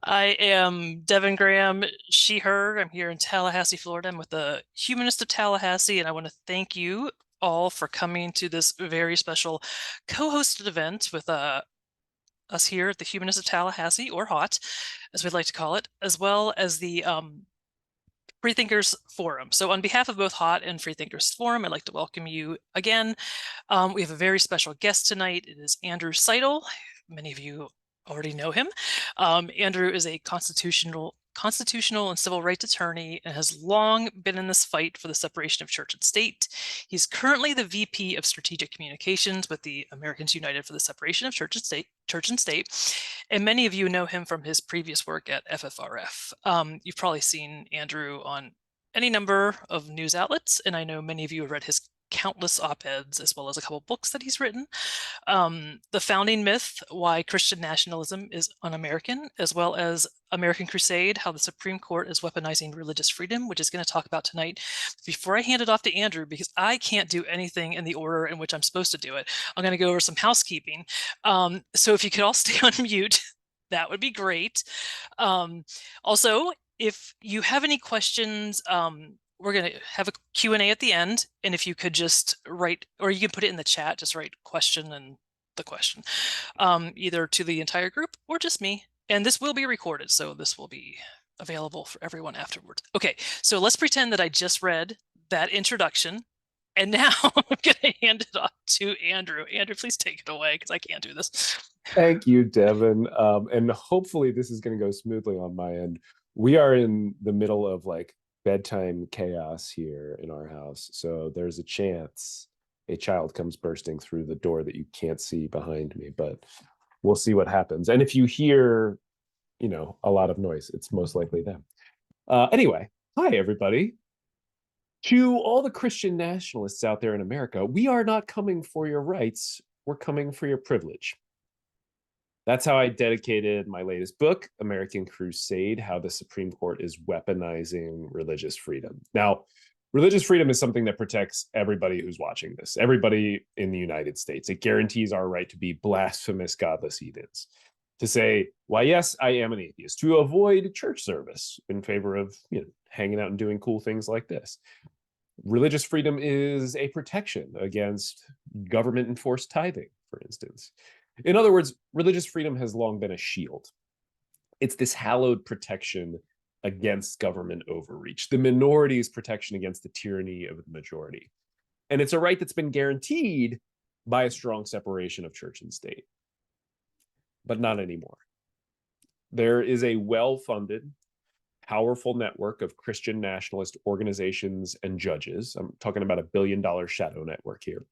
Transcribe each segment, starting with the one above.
I am Devin Graham, she, her. I'm here in Tallahassee, Florida. I'm with the Humanist of Tallahassee, and I want to thank you all for coming to this very special co-hosted event with us here at the Humanist of Tallahassee, or HOT, as we'd like to call it, as well as the Freethinkers Forum. So on behalf of both HOT and Freethinkers Forum, I'd like to welcome you again. We have a very special guest tonight. It is Andrew Seidel. Many of you already know him. Andrew is a constitutional and civil rights attorney and has long been in this fight for the separation of church and state. He's currently the VP of Strategic Communications with the Americans United for the Separation of Church and State, and many of you know him from his previous work at FFRF. You've probably seen Andrew on any number of news outlets, and I know many of you have read his countless op-eds as well as a couple books that he's written. The Founding Myth, Why Christian Nationalism is Un-American, as well as American Crusade, How the Supreme Court is Weaponizing Religious Freedom, which is going to talk about tonight. Before I hand it off to Andrew, because I can't do anything in the order in which I'm supposed to do it, I'm going to go over some housekeeping. So if you could all stay on mute, that would be great. Also, if you have any questions, we're going to have a Q&A at the end. And if you could just write, or you can put it in the chat, just write question and the question, either to the entire group or just me. And this will be recorded, so this will be available for everyone afterwards. Okay, so let's pretend that I just read that introduction. And now I'm going to hand it off to Andrew. Andrew, please take it away because I can't do this. Thank you, Devin. And hopefully this is going to go smoothly on my end. We are in the middle of like bedtime chaos here in our house. So there's a chance a child comes bursting through the door that you can't see behind me, but we'll see what happens. And if you hear, a lot of noise, it's most likely them. Anyway, hi, everybody. To all the Christian nationalists out there in America, we are not coming for your rights. We're coming for your privilege. That's how I dedicated my latest book, American Crusade, How the Supreme Court is Weaponizing Religious Freedom. Now, religious freedom is something that protects everybody who's watching this, everybody in the United States. It guarantees our right to be blasphemous, godless heathens, to say, why, yes, I am an atheist, to avoid church service in favor of hanging out and doing cool things like this. Religious freedom is a protection against government-enforced tithing, for instance. In other words, religious freedom has long been a shield. It's this hallowed protection against government overreach, the minority's protection against the tyranny of the majority. And it's a right that's been guaranteed by a strong separation of church and state. But not anymore. There is a well-funded, powerful network of Christian nationalist organizations and judges. I'm talking about $1 billion shadow network here,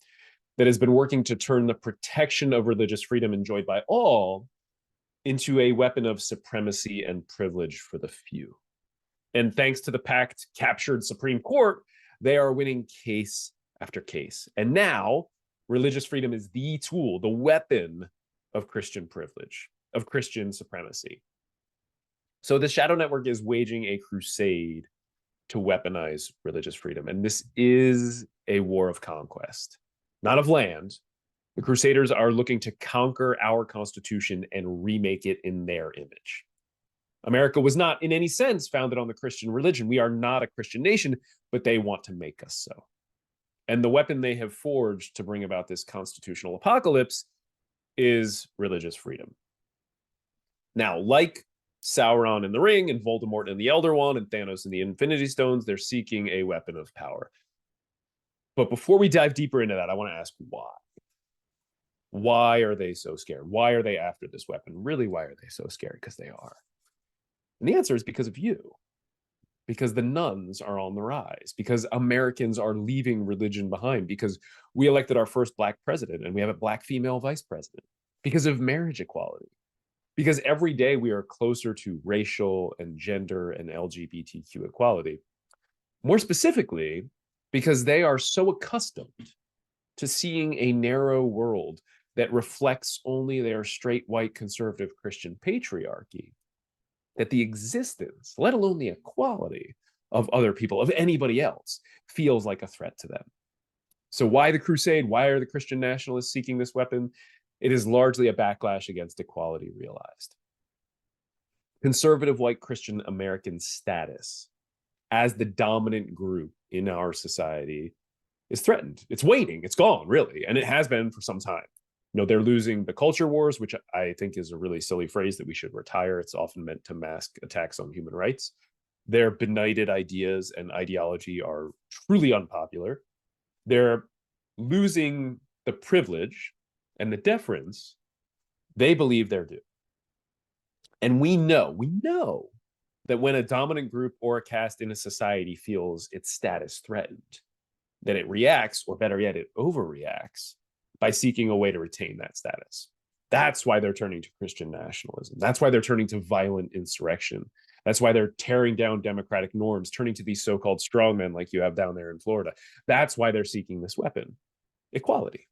that has been working to turn the protection of religious freedom enjoyed by all into a weapon of supremacy and privilege for the few. And thanks to the packed, captured Supreme Court, they are winning case after case. And now, religious freedom is the tool, the weapon of Christian privilege, of Christian supremacy. So the Shadow Network is waging a crusade to weaponize religious freedom. And this is a war of conquest, not of land. The Crusaders are looking to conquer our Constitution and remake it in their image. America was not in any sense founded on the Christian religion. We are not a Christian nation, but they want to make us so. And the weapon they have forged to bring about this constitutional apocalypse is religious freedom. Now, like Sauron in the Ring and Voldemort in the Elder Wand and Thanos in the Infinity Stones, they're seeking a weapon of power. But before we dive deeper into that, I want to ask why. Why are they so scared? Why are they after this weapon? Really, why are they so scared? Because they are. And the answer is because of you. Because the nuns are on the rise. Because Americans are leaving religion behind. Because we elected our first Black president and we have a Black female vice president. Because of marriage equality. Because every day we are closer to racial and gender and LGBTQ equality. More specifically, because they are so accustomed to seeing a narrow world that reflects only their straight, white, conservative Christian patriarchy, that the existence, let alone the equality of other people, of anybody else, feels like a threat to them. So why the crusade? Why are the Christian nationalists seeking this weapon? It is largely a backlash against equality realized. conservative white Christian American status as the dominant group in our society is threatened. It's waning. It's gone, really. And it has been for some time. They're losing the culture wars, which I think is a really silly phrase that we should retire. It's often meant to mask attacks on human rights. Their benighted ideas and ideology are truly unpopular. They're losing the privilege and the deference they believe they're due. And we know that when a dominant group or a caste in a society feels its status threatened, that it reacts, or better yet, it overreacts by seeking a way to retain that status. That's why they're turning to Christian nationalism. That's why they're turning to violent insurrection. That's why they're tearing down democratic norms, turning to these so-called strongmen like you have down there in Florida. That's why they're seeking this weapon, equality.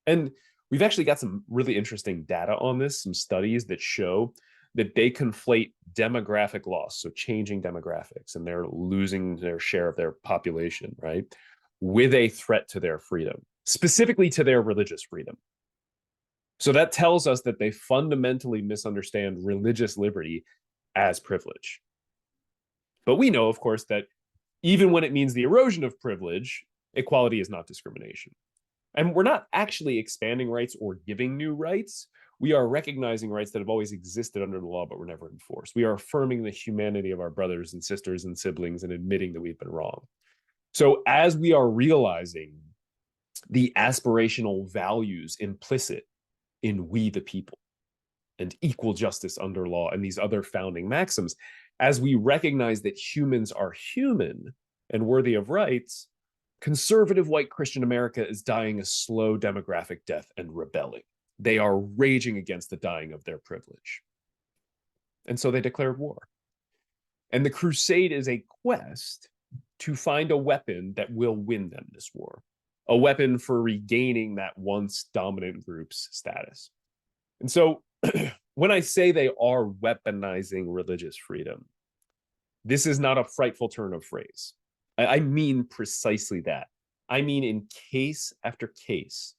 And we've actually got some really interesting data on this, some studies that show that they conflate demographic loss, so changing demographics, and they're losing their share of their population, right, with a threat to their freedom, specifically to their religious freedom. So that tells us that they fundamentally misunderstand religious liberty as privilege. But we know, of course, that even when it means the erosion of privilege, equality is not discrimination. And we're not actually expanding rights or giving new rights. We are recognizing rights that have always existed under the law but were never enforced. We are affirming the humanity of our brothers and sisters and siblings and admitting that we've been wrong. So as we are realizing the aspirational values implicit in we the people and equal justice under law and these other founding maxims, as we recognize that humans are human and worthy of rights, conservative white Christian America is dying a slow demographic death and rebelling. They are raging against the dying of their privilege. And so they declared war. And the Crusade is a quest to find a weapon that will win them this war, a weapon for regaining that once dominant group's status. And so when I say they are weaponizing religious freedom, this is not a frightful turn of phrase. I mean precisely that. I mean, in case after case,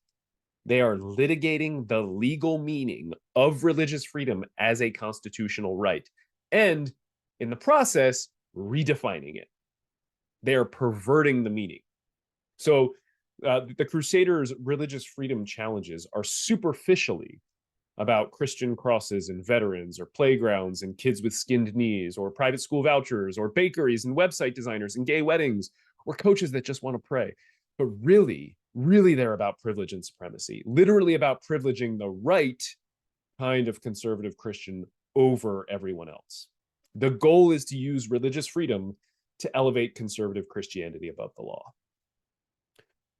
they are litigating the legal meaning of religious freedom as a constitutional right, and in the process, redefining it. They are perverting the meaning. So the Crusaders' religious freedom challenges are superficially about Christian crosses and veterans, or playgrounds and kids with skinned knees, or private school vouchers, or bakeries and website designers and gay weddings, or coaches that just want to pray. But really, they're about privilege and supremacy, literally about privileging the right kind of conservative Christian over everyone else. The goal is to use religious freedom to elevate conservative Christianity above the law.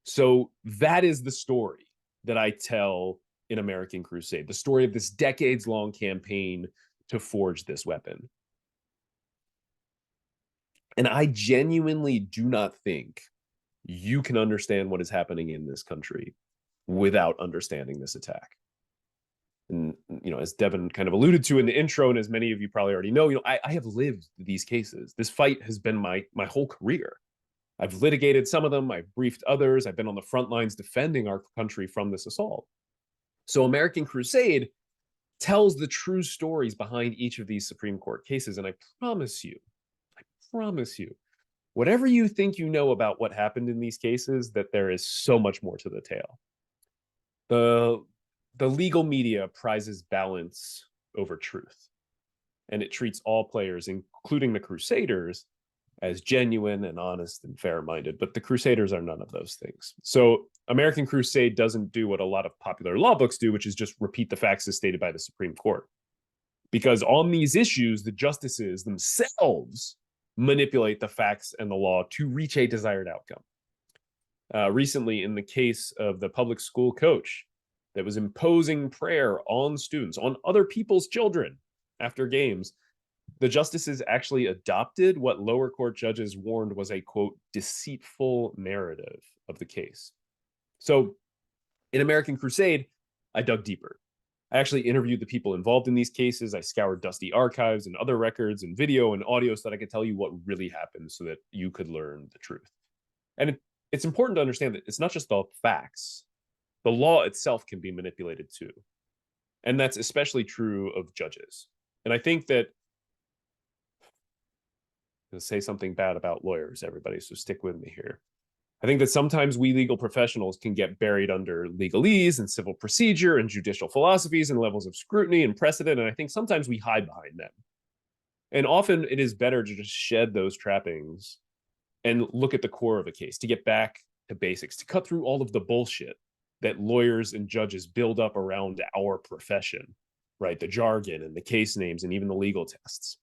So that is the story that I tell in American Crusade, the story of this decades-long campaign to forge this weapon. And I genuinely do not think you can understand what is happening in this country without understanding this attack. And, as Devin kind of alluded to in the intro, and as many of you probably already know, I have lived these cases. This fight has been my whole career. I've litigated some of them. I've briefed others. I've been on the front lines defending our country from this assault. So American Crusade tells the true stories behind each of these Supreme Court cases. And I promise you, whatever you think you know about what happened in these cases, that there is so much more to the tale. The legal media prizes balance over truth, and it treats all players, including the Crusaders, as genuine and honest and fair-minded, but the Crusaders are none of those things. So American Crusade doesn't do what a lot of popular law books do, which is just repeat the facts as stated by the Supreme Court. Because on these issues, the justices themselves manipulate the facts and the law to reach a desired outcome. Recently, in the case of the public school coach that was imposing prayer on students, on other people's children after games, the justices actually adopted what lower court judges warned was a, quote, deceitful narrative of the case. So in American Crusade, I dug deeper. I actually interviewed the people involved in these cases. I scoured dusty archives and other records and video and audio so that I could tell you what really happened so that you could learn the truth. And it's important to understand that it's not just the facts. The law itself can be manipulated too. And that's especially true of judges. And I think that, I'm going to say something bad about lawyers, everybody, so stick with me here. I think that sometimes we legal professionals can get buried under legalese and civil procedure and judicial philosophies and levels of scrutiny and precedent. And I think sometimes we hide behind them. And often it is better to just shed those trappings and look at the core of a case, to get back to basics, to cut through all of the bullshit that lawyers and judges build up around our profession, right? The jargon and the case names and even the legal tests.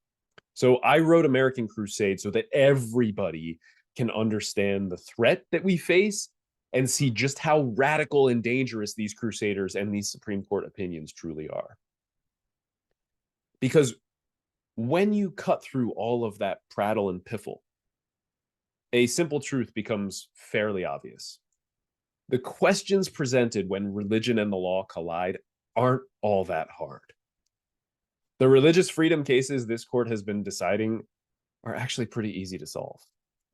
So I wrote American Crusade so that everybody can understand the threat that we face and see just how radical and dangerous these crusaders and these Supreme Court opinions truly are. Because when you cut through all of that prattle and piffle, a simple truth becomes fairly obvious. The questions presented when religion and the law collide aren't all that hard. The religious freedom cases this court has been deciding are actually pretty easy to solve.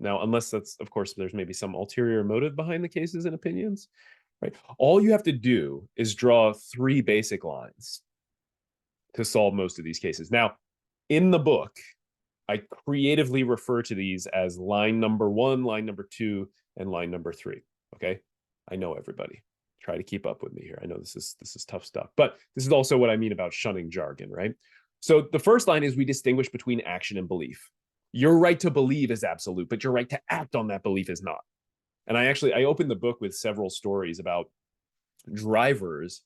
Now, unless that's, of course, there's maybe some ulterior motive behind the cases and opinions, right? All you have to do is draw 3 basic lines to solve most of these cases. Now, in the book, I creatively refer to these as line number 1, line number 2, and line number 3. Okay, I know everybody. Try to keep up with me here. I know this is tough stuff, but this is also what I mean about shunning jargon, right? So the first line is we distinguish between action and belief. Your right to believe is absolute, but your right to act on that belief is not. And I opened the book with several stories about drivers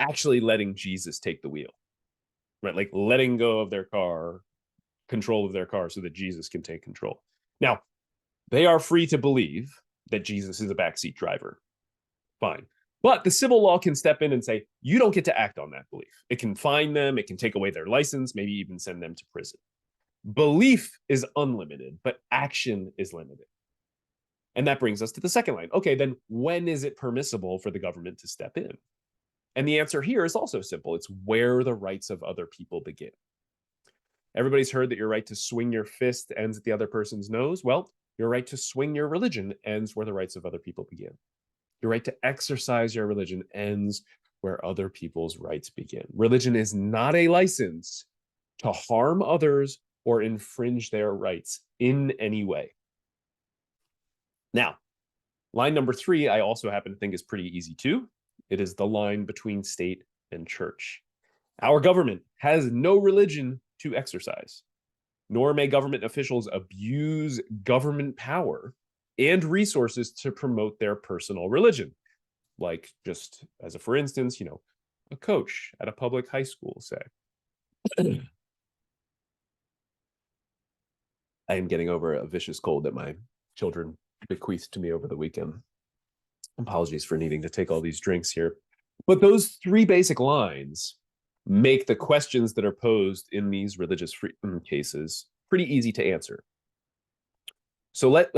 actually letting Jesus take the wheel, right? Like letting go of their car, control of their car, so that Jesus can take control. Now, they are free to believe that Jesus is a backseat driver. Fine. But the civil law can step in and say, you don't get to act on that belief. It can fine them, it can take away their license, maybe even send them to prison. Belief is unlimited, but action is limited. And that brings us to the second line. Okay, then when is it permissible for the government to step in? And the answer here is also simple. It's where the rights of other people begin. Everybody's heard that your right to swing your fist ends at the other person's nose. Well, your right to swing your religion ends where the rights of other people begin. Your right to exercise your religion ends where other people's rights begin. Religion is not a license to harm others or infringe their rights in any way. Now, line number 3, I also happen to think is pretty easy too. It is the line between state and church. Our government has no religion to exercise, nor may government officials abuse government power and resources to promote their personal religion. Like, just as a for instance, a coach at a public high school, say. I am getting over a vicious cold that my children bequeathed to me over the weekend. Apologies for needing to take all these drinks here. But those 3 basic lines make the questions that are posed in these religious freedom cases pretty easy to answer. So let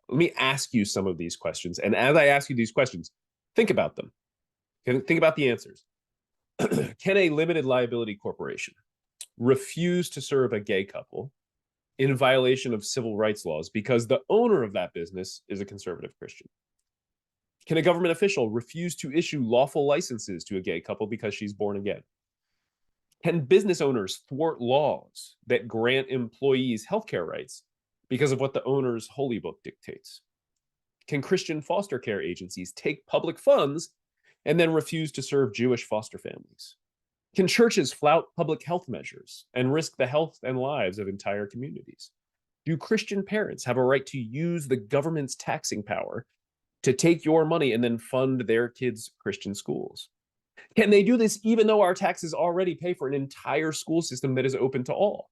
me ask you some of these questions. And as I ask you these questions, think about them. Think about the answers. Can a limited liability corporation refuse to serve a gay couple in violation of civil rights laws because the owner of that business is a conservative Christian? Can a government official refuse to issue lawful licenses to a gay couple because she's born again? Can business owners thwart laws that grant employees healthcare rights because of what the owner's holy book dictates? Can Christian foster care agencies take public funds and then refuse to serve Jewish foster families? Can churches flout public health measures and risk the health and lives of entire communities? Do Christian parents have a right to use the government's taxing power to take your money and then fund their kids' Christian schools? Can they do this even though our taxes already pay for an entire school system that is open to all?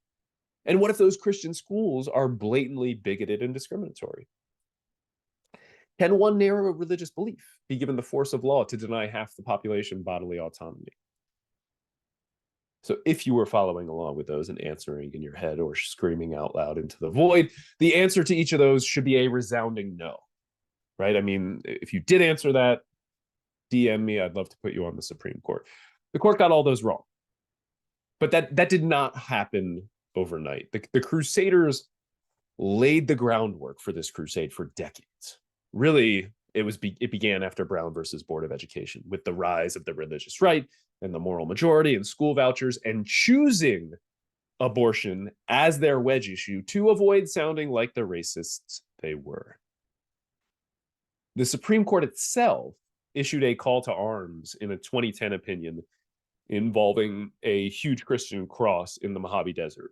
And what if those Christian schools are blatantly bigoted and discriminatory? Can one narrow religious belief be given the force of law to deny half the population bodily autonomy? So if you were following along with those and answering in your head or screaming out loud into the void, the answer to each of those should be a resounding no, right? I mean, if you did answer that, DM me. I'd love to put you on the Supreme Court. The court got all those wrong. But that did not happen overnight. The Crusaders laid the groundwork for this crusade for decades. Really, It began after Brown versus Board of Education, with the rise of the religious right and the moral majority and school vouchers, and choosing abortion as their wedge issue to avoid sounding like the racists they were. The Supreme Court itself issued a call to arms in a 2010 opinion involving a huge Christian cross in the Mojave Desert.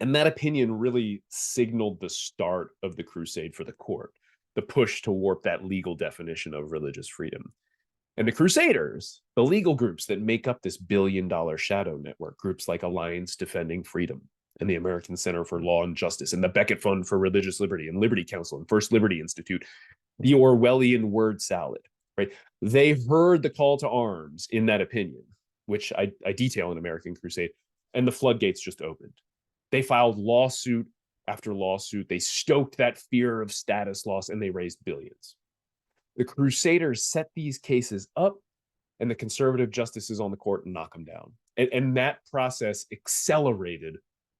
And that opinion really signaled the start of the crusade for the court, the push to warp that legal definition of religious freedom. And the Crusaders, the legal groups that make up this billion-dollar shadow network, groups like Alliance Defending Freedom and the American Center for Law and Justice and the Becket Fund for Religious Liberty and Liberty Council and First Liberty Institute, the Orwellian word salad, right? They heard the call to arms in that opinion, which I detail in American Crusade, and the floodgates just opened. They filed lawsuit after lawsuit. They stoked that fear of status loss, and they raised billions. The Crusaders set these cases up, and the conservative justices on the court knock them down. And that process accelerated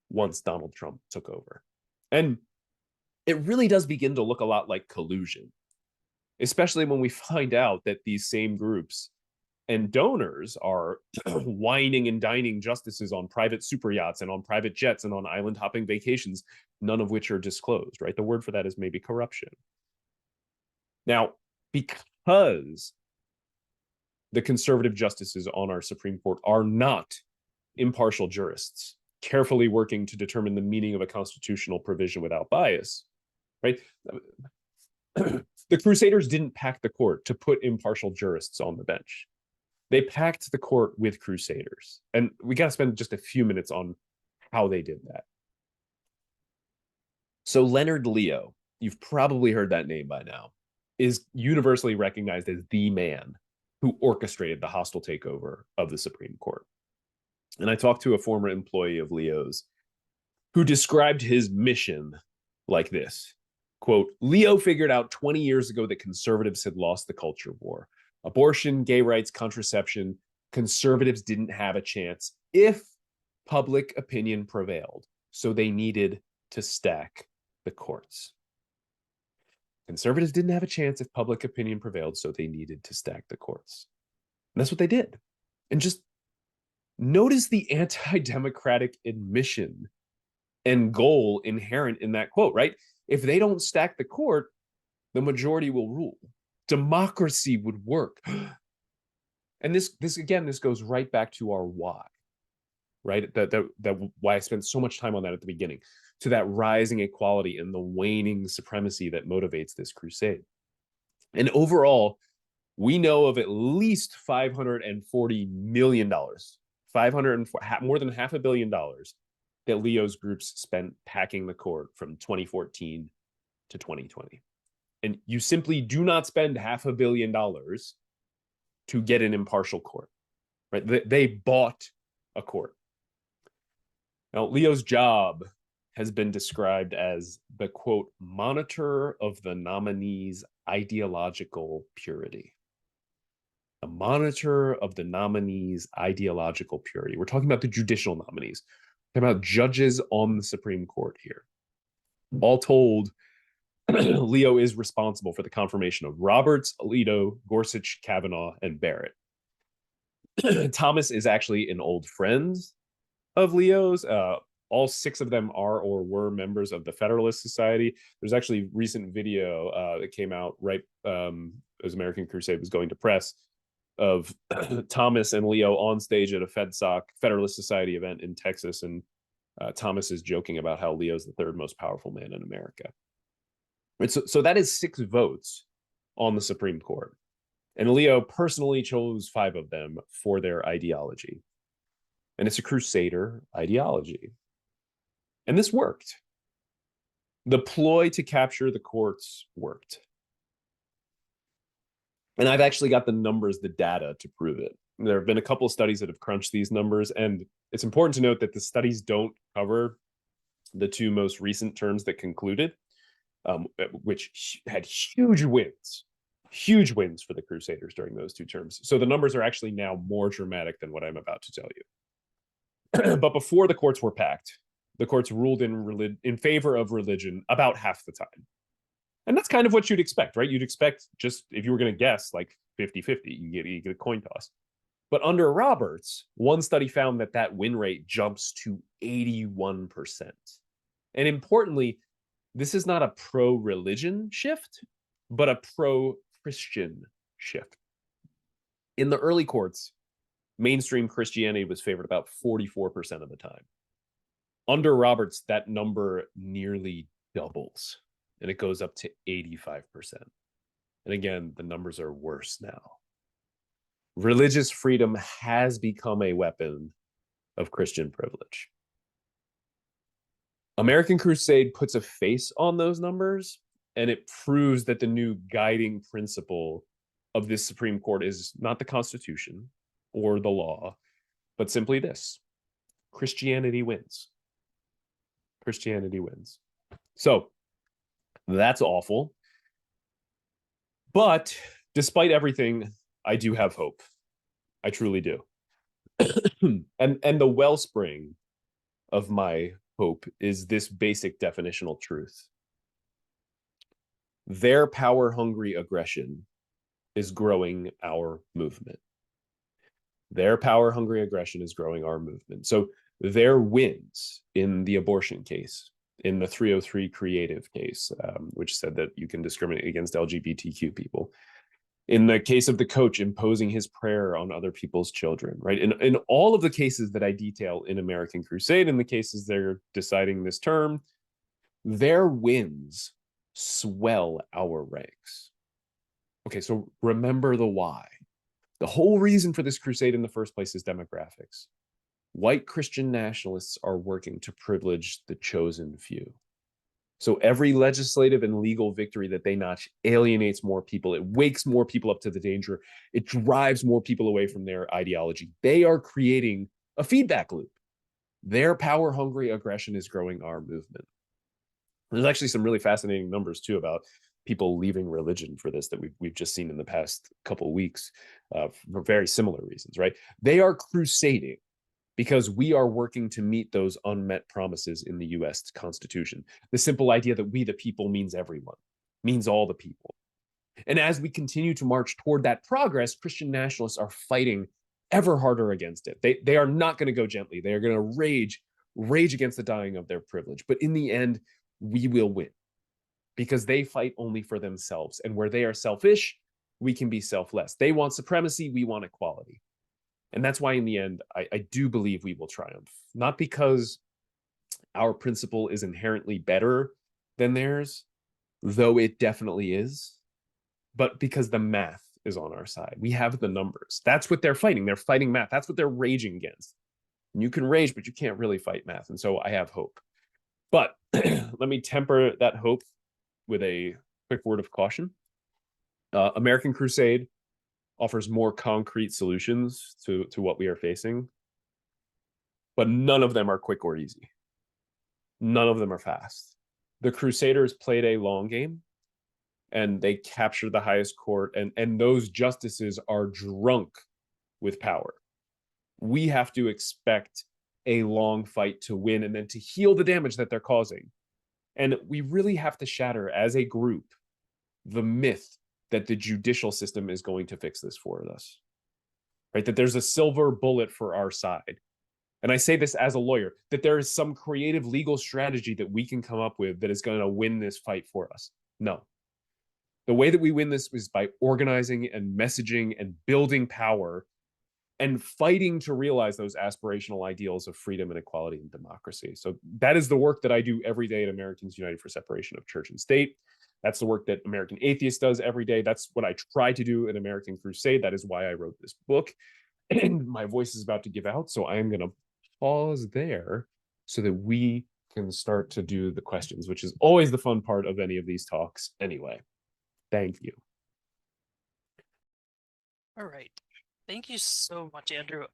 once Donald Trump took over. And it really does begin to look a lot like collusion, especially when we find out that these same groups and donors are wining and dining justices on private super yachts and on private jets and on island hopping vacations, none of which are disclosed, right? The word for that is maybe corruption. Now, because the conservative justices on our Supreme Court are not impartial jurists, carefully working to determine the meaning of a constitutional provision without bias, right? The Crusaders didn't pack the court to put impartial jurists on the bench. They packed the court with Crusaders. And we got to spend just a few minutes on how they did that. So Leonard Leo, you've probably heard that name by now, is universally recognized as the man who orchestrated the hostile takeover of the Supreme Court. And I talked to a former employee of Leo's who described his mission like this. Quote, Leo figured out 20 years ago that conservatives had lost the culture war. Abortion, gay rights, contraception, conservatives didn't have a chance if public opinion prevailed. So they needed to stack the courts. Conservatives didn't have a chance if public opinion prevailed, so they needed to stack the courts. And that's what they did. And just notice the anti-democratic admission and goal inherent in that quote, right? If they don't stack the court, the majority will rule. Democracy would work. And this goes right back to our why, right? That why I spent so much time on that at the beginning, to that rising equality and the waning supremacy that motivates this crusade. And overall, we know of at least $540 million, more than $500 million that Leo's groups spent packing the court from 2014 to 2020. And you simply do not spend $500 million to get an impartial court, right? They bought a court. Now, Leo's job has been described as the, quote, monitor of the nominee's ideological purity. A monitor of the nominee's ideological purity. We're talking about the judicial nominees. We're talking about judges on the Supreme Court here. All told, Leo is responsible for the confirmation of Roberts, Alito, Gorsuch, Kavanaugh, and Barrett. Thomas is actually an old friend of Leo's. All six of them are or were members of the Federalist Society. There's actually recent video that came out right as American Crusade was going to press of Thomas and Leo on stage at a FedSoc, Federalist Society event in Texas. And Thomas is joking about how Leo's the third most powerful man in America. Right, so that is 6 votes on the Supreme Court. And Leo personally chose 5 of them for their ideology. And it's a crusader ideology. And this worked. The ploy to capture the courts worked. And I've actually got the numbers, the data to prove it. There have been a couple of studies that have crunched these numbers, and it's important to note that the studies don't cover the 2 most recent terms that concluded, which had huge wins for the Crusaders during those 2 terms. So the numbers are actually now more dramatic than what I'm about to tell you. But before the courts were packed, the courts ruled in favor of religion about half the time. And that's kind of what you'd expect, right? You'd expect, just if you were going to guess, like 50-50, you get a coin toss. But under Roberts, one study found that that win rate jumps to 81%. And importantly, this is not a pro-religion shift, but a pro-Christian shift. In the early courts, mainstream Christianity was favored about 44% of the time. Under Roberts, that number nearly doubles, and it goes up to 85%. And again, the numbers are worse now. Religious freedom has become a weapon of Christian privilege. American Crusade puts a face on those numbers, and it proves that the new guiding principle of this Supreme Court is not the Constitution or the law, but simply this: Christianity wins. Christianity wins. So that's awful. But despite everything, I do have hope. I truly do. And the wellspring of my hope is this basic definitional truth. Their power-hungry aggression is growing our movement. Their power-hungry aggression is growing our movement. So their wins in the abortion case, in the 303 creative case, which said that you can discriminate against LGBTQ people, in the case of the coach imposing his prayer on other people's children, right? In all of the cases that I detail in American Crusade, in the cases they're deciding this term, their wins swell our ranks. Okay, so remember the why. The whole reason for this crusade in the first place is demographics. White Christian nationalists are working to privilege the chosen few. So every legislative and legal victory that they notch alienates more people. It wakes more people up to the danger. It drives more people away from their ideology. They are creating a feedback loop. Their power-hungry aggression is growing our movement. There's actually some really fascinating numbers, too, about people leaving religion for this that we've just seen in the past couple of weeks for very similar reasons, right? They are crusading because we are working to meet those unmet promises in the US Constitution. The simple idea that we the people means everyone, means all the people. And as we continue to march toward that progress, Christian nationalists are fighting ever harder against it. They are not going to go gently. They are going to rage against the dying of their privilege. But in the end, we will win because they fight only for themselves. And where they are selfish, we can be selfless. They want supremacy, we want equality. And that's why in the end, I do believe we will triumph. Not because our principle is inherently better than theirs, though it definitely is, but because the math is on our side. We have the numbers. That's what they're fighting. They're fighting math. That's what they're raging against. And you can rage, but you can't really fight math. And so I have hope. But let me temper that hope with a quick word of caution. American Crusade offers more concrete solutions to what we are facing, but none of them are quick or easy. None of them are fast. The Crusaders played a long game, and they captured the highest court, and those justices are drunk with power. We have to expect a long fight to win and then to heal the damage that they're causing. And we really have to shatter, as a group, the myth that the judicial system is going to fix this for us, right? That there's a silver bullet for our side. And I say this as a lawyer, that there is some creative legal strategy that we can come up with that is going to win this fight for us. No. The way that we win this is by organizing and messaging and building power and fighting to realize those aspirational ideals of freedom and equality and democracy. So that is the work that I do every day at Americans United for Separation of Church and State. That's the work that American Atheist does every day. That's what I try to do in American Crusade. That is why I wrote this book. And my voice is about to give out, so I am going to pause there so that we can start to do the questions, which is always the fun part of any of these talks anyway. Thank you. All right. Thank you so much, Andrew.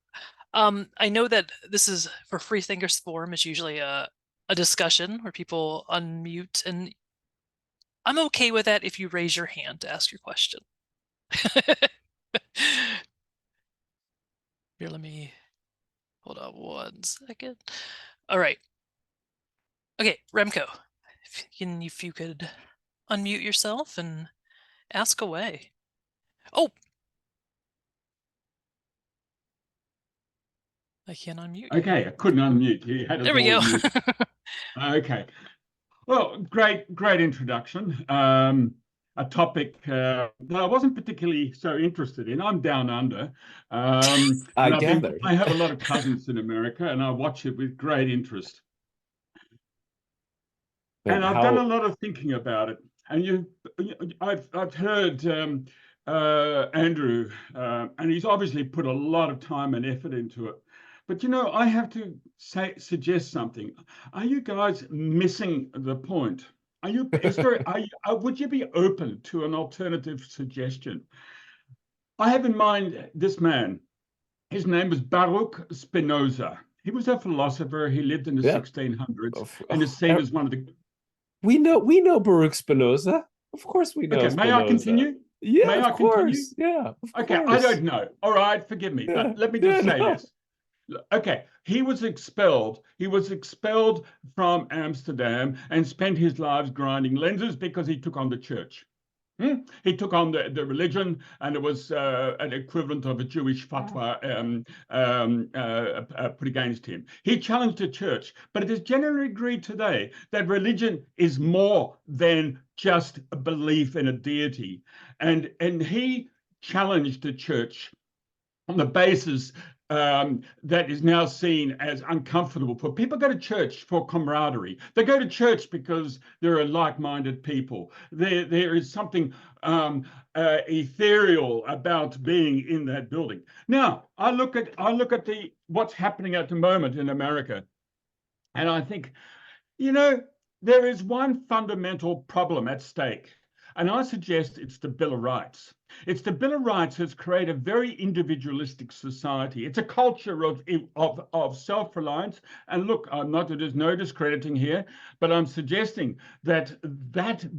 I know that this is for Free Thinkers Forum. It's usually a discussion where people unmute, and I'm okay with that if you raise your hand to ask your question. Here, let me hold on 1 second. All right. Okay, Remco, if you could unmute yourself and ask away. Oh, I can't unmute you. Okay, I couldn't unmute. You had us There we all go. muted. Okay. Well, great introduction. A topic that I wasn't particularly so interested in. I'm down under, I and gathered. I have a lot of cousins in America, and I watch it with great interest. Man, And I've done a how lot of thinking about it. And I've heard Andrew, and he's obviously put a lot of time and effort into it. But I have to suggest something. Are you guys missing the point? Would you be open to an alternative suggestion? I have in mind this man. His name was Baruch Spinoza. He was a philosopher. He lived in the yeah. 1600s Of- and is seen as one of the. we know Baruch Spinoza. Of course we know Okay, may I Spinoza. continue? Yeah, May of I continue? course. Yeah, of Okay, I course. don't know. All right, forgive me, Yeah, but let me yeah, just say no. this. Okay, he was expelled. He was expelled from Amsterdam and spent his lives grinding lenses because he took on the church. He took on the religion, and it was an equivalent of a Jewish fatwa put against him. He challenged the church, but it is generally agreed today that religion is more than just a belief in a deity. And he challenged the church on the basis that is now seen as uncomfortable for people. Go to church for camaraderie. They go to church because there are like-minded people. There is something ethereal about being in that building. Now, I look at what's happening at the moment in America, and I think, there is one fundamental problem at stake. And I suggest it's the Bill of Rights. It's the Bill of Rights has created a very individualistic society. It's a culture of self-reliance. And look, there's no discrediting here, but I'm suggesting that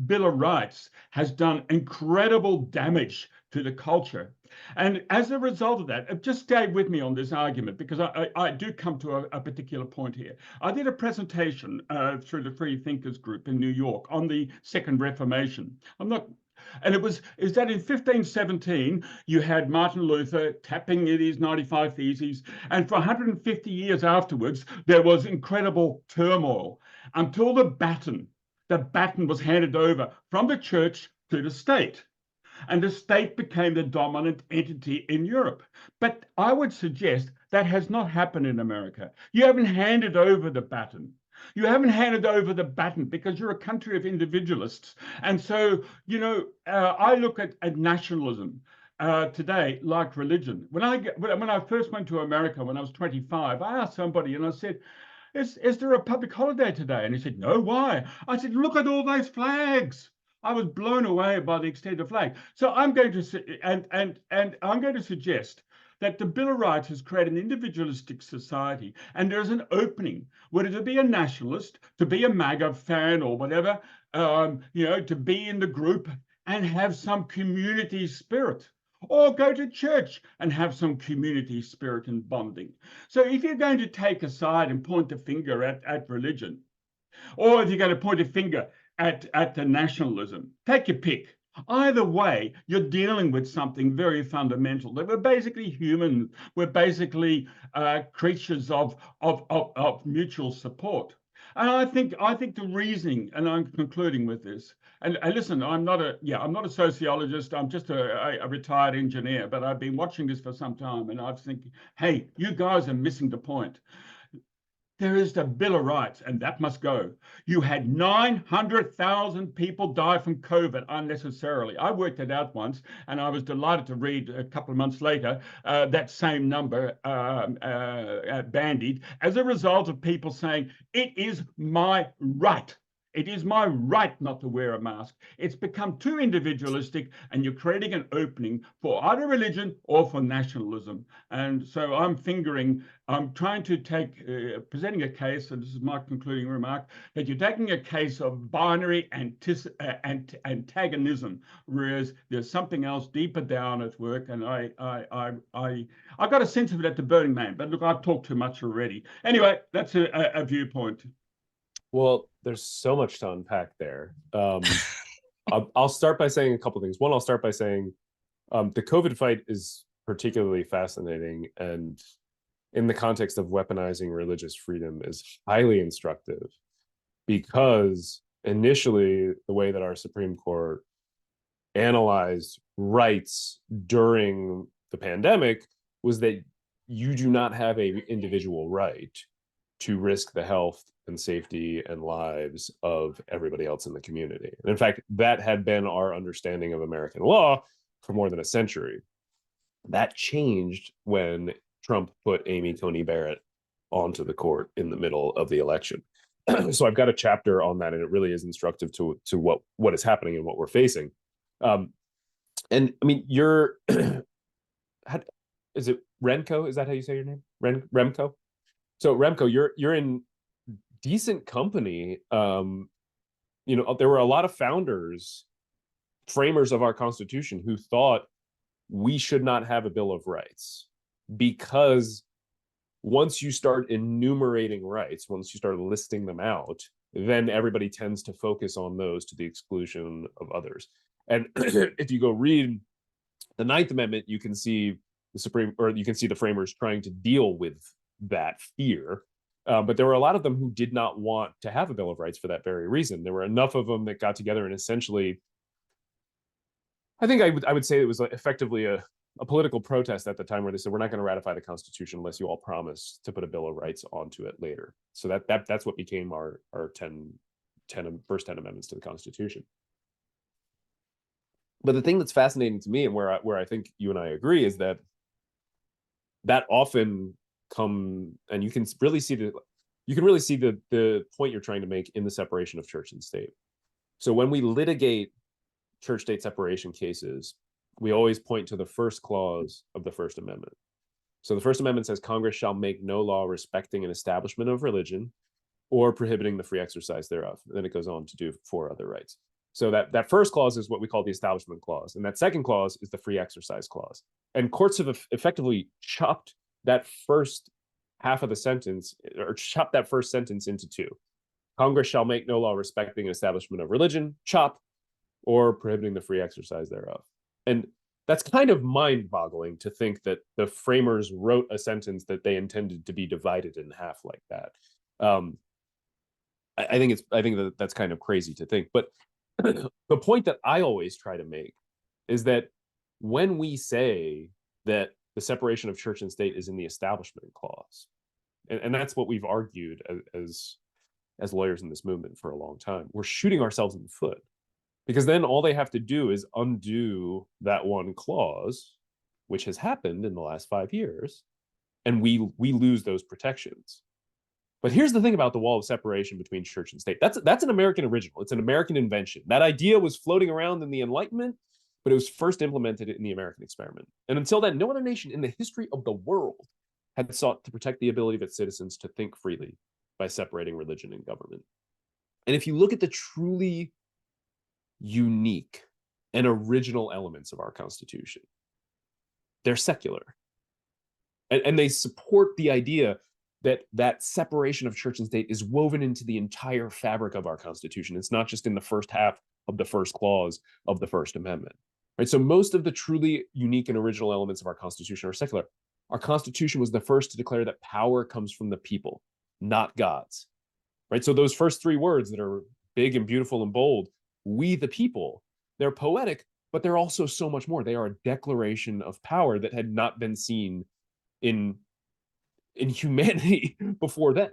Bill of Rights has done incredible damage to the culture. And as a result of that, just stay with me on this argument, because I do come to a particular point here. I did a presentation through the Free Thinkers Group in New York on the Second Reformation. And is that in 1517, you had Martin Luther tapping his 95 Theses, and for 150 years afterwards, there was incredible turmoil until the baton was handed over from the church to the state. And the state became the dominant entity in Europe. But I would suggest that has not happened in America. You haven't handed over the baton. You haven't handed over the baton because you're a country of individualists. And so, I look at nationalism today like religion. When I first went to America when I was 25, I asked somebody and I said, is there a public holiday today? And he said, no, why? I said, look at all those flags. I was blown away by the extent of flag. So I'm going to I'm going to suggest that the Bill of Rights has created an individualistic society, and there's an opening, whether to be a nationalist, to be a MAGA fan or whatever, to be in the group and have some community spirit, or go to church and have some community spirit and bonding. So if you're going to take a side and point the finger at religion, or if you're going to point a finger at the nationalism, take your pick. Either way, you're dealing with something very fundamental. That we're basically human. We're basically creatures of mutual support. And I think the reasoning, and I'm concluding with this. And listen, I'm not a sociologist. I'm just a retired engineer, but I've been watching this for some time, and I'm thinking, hey, you guys are missing the point. There is the Bill of Rights, and that must go. You had 900,000 people die from COVID unnecessarily. I worked it out once, and I was delighted to read a couple of months later that same number bandied as a result of people saying, it is my right. It is my right not to wear a mask. It's become too individualistic, and you're creating an opening for either religion or for nationalism. And so I'm trying to presenting a case, and this is my concluding remark, that you're taking a case of binary antagonism, whereas there's something else deeper down at work. And I got a sense of it at the Burning Man, but look, I've talked too much already. Anyway, that's a viewpoint. Well, there's so much to unpack there. I'll start by saying a couple things. One, I'll start by saying the COVID fight is particularly fascinating, and in the context of weaponizing religious freedom is highly instructive, because initially the way that our Supreme Court analyzed rights during the pandemic was that you do not have an individual right to risk the health and safety and lives of everybody else in the community. And in fact, that had been our understanding of American law for more than a century. That changed when Trump put Amy Coney Barrett onto the court in the middle of the election. So I've got a chapter on that, and it really is instructive to what is happening and what we're facing. And I mean, you're is it Remco? Is that how you say your name? Remco? So Remco, you're in decent company. You know, there were a lot of founders, framers of our Constitution, who thought we should not have a Bill of Rights, because once you start enumerating rights, once you start listing them out, then everybody tends to focus on those to the exclusion of others. And if you go read the Ninth Amendment, you can see the framers trying to deal with that fear. But there were a lot of them who did not want to have a Bill of Rights for that very reason. There were enough of them that got together and essentially, I think I would say it was effectively a political protest at the time, where they said, we're not going to ratify the Constitution unless you all promise to put a Bill of Rights onto it later. So that's what became our first 10 amendments to the Constitution. But the thing that's fascinating to me, and where I think you and I agree, is that often and you can really see the point you're trying to make in the separation of church and state. So when we litigate church-state separation cases, we always point to the first clause of the First Amendment. So the First Amendment says, Congress shall make no law respecting an establishment of religion or prohibiting the free exercise thereof. And then it goes on to do 4 other rights. So that first clause is what we call the Establishment Clause. And that second clause is the Free Exercise Clause. And courts have effectively chopped that first half of the sentence, or chopped that first sentence into 2. Congress shall make no law respecting an establishment of religion, chop, or prohibiting the free exercise thereof. And that's kind of mind-boggling to think that the framers wrote a sentence that they intended to be divided in half like that. I think that's kind of crazy to think. But the point that I always try to make is that when we say that the separation of church and state is in the Establishment Clause, and that's what we've argued as lawyers in this movement for a long time, we're shooting ourselves in the foot. Because then all they have to do is undo that one clause, which has happened in the last 5 years, and we lose those protections. But here's the thing about the wall of separation between church and state. That's an American original. It's an American invention. That idea was floating around in the Enlightenment, but it was first implemented in the American experiment. And until then, no other nation in the history of the world had sought to protect the ability of its citizens to think freely by separating religion and government. And if you look at the truly unique and original elements of our Constitution, they're secular. And they support the idea that separation of church and state is woven into the entire fabric of our Constitution. It's not just in the first half of the first clause of the First Amendment. Right? So most of the truly unique and original elements of our Constitution are secular. Our Constitution was the first to declare that power comes from the people, not God's. Right? So those first 3 words that are big and beautiful and bold, we the people, they're poetic, but they're also so much more. They are a declaration of power that had not been seen in humanity before then.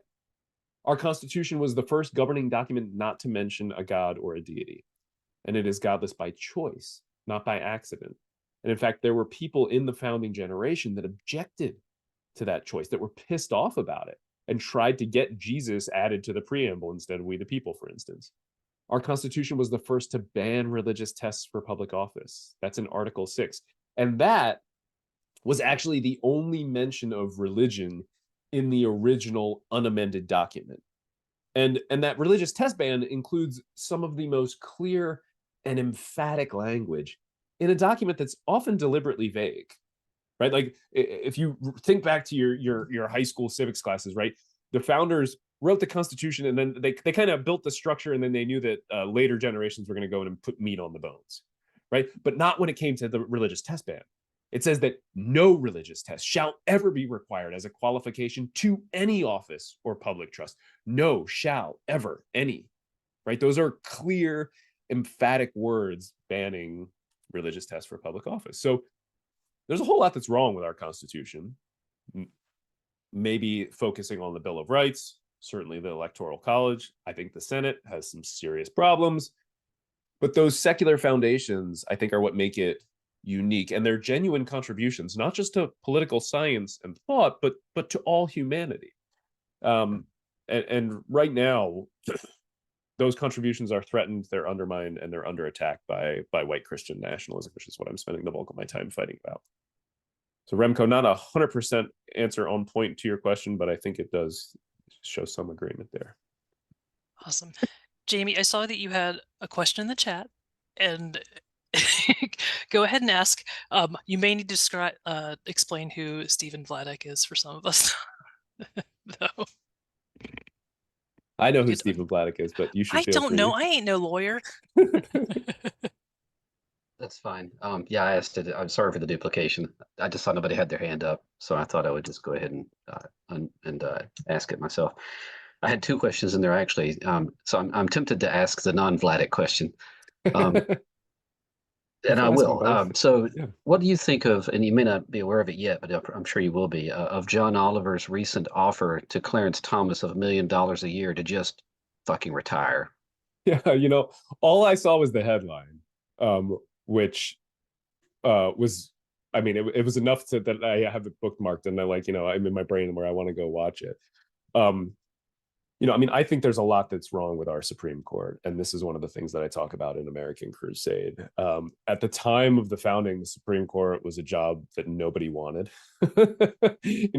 Our Constitution was the first governing document not to mention a god or a deity. And it is godless by choice, not by accident. And in fact, there were people in the founding generation that objected to that choice, that were pissed off about it, and tried to get Jesus added to the preamble instead of we the people, for instance. Our Constitution was the first to ban religious tests for public office. That's in Article 6. And that was actually the only mention of religion in the original unamended document. And that religious test ban includes some of the most clear and emphatic language in a document that's often deliberately vague, right? Like if you think back to your high school civics classes, right? The founders wrote the Constitution, and then they kind of built the structure, and then they knew that later generations were going to go in and put meat on the bones, right? But not when it came to the religious test ban. It says that no religious test shall ever be required as a qualification to any office or public trust. No, shall, ever, any, right? Those are clear, emphatic words banning religious tests for public office. So there's a whole lot that's wrong with our Constitution. Maybe focusing on the Bill of Rights, certainly the Electoral College. I think the Senate has some serious problems. But those secular foundations, I think, are what make it unique, and they're genuine contributions, not just to political science and thought, but to all humanity. And right now, those contributions are threatened, they're undermined, and they're under attack by white Christian nationalism, which is what I'm spending the bulk of my time fighting about. So Remco, not 100% answer on point to your question, but I think it does show some agreement there. Awesome. Jamie, I saw that you had a question in the chat, and go ahead and ask. You may need to explain who Stephen Vladek is for some of us. No. I know who Stephen Vladek is, but you should. I don't know. I ain't no lawyer. That's fine. Yeah, I asked it. I'm sorry for the duplication. I just saw nobody had their hand up, so I thought I would just go ahead and ask it myself. I had two questions in there actually, so I'm tempted to ask the non-Vladek question, and I will. Yeah. What do you think of? And you may not be aware of it yet, but I'm sure you will be. Of John Oliver's recent offer to Clarence Thomas of $1 million a year to just fucking retire. Yeah, you know, all I saw was the headline. Which was, I mean, it was enough that I have it bookmarked, and I'm in my brain where I want to go watch it. I mean, I think there's a lot that's wrong with our Supreme Court, and this is one of the things that I talk about in American Crusade. At the time of the founding, the Supreme Court was a job that nobody wanted.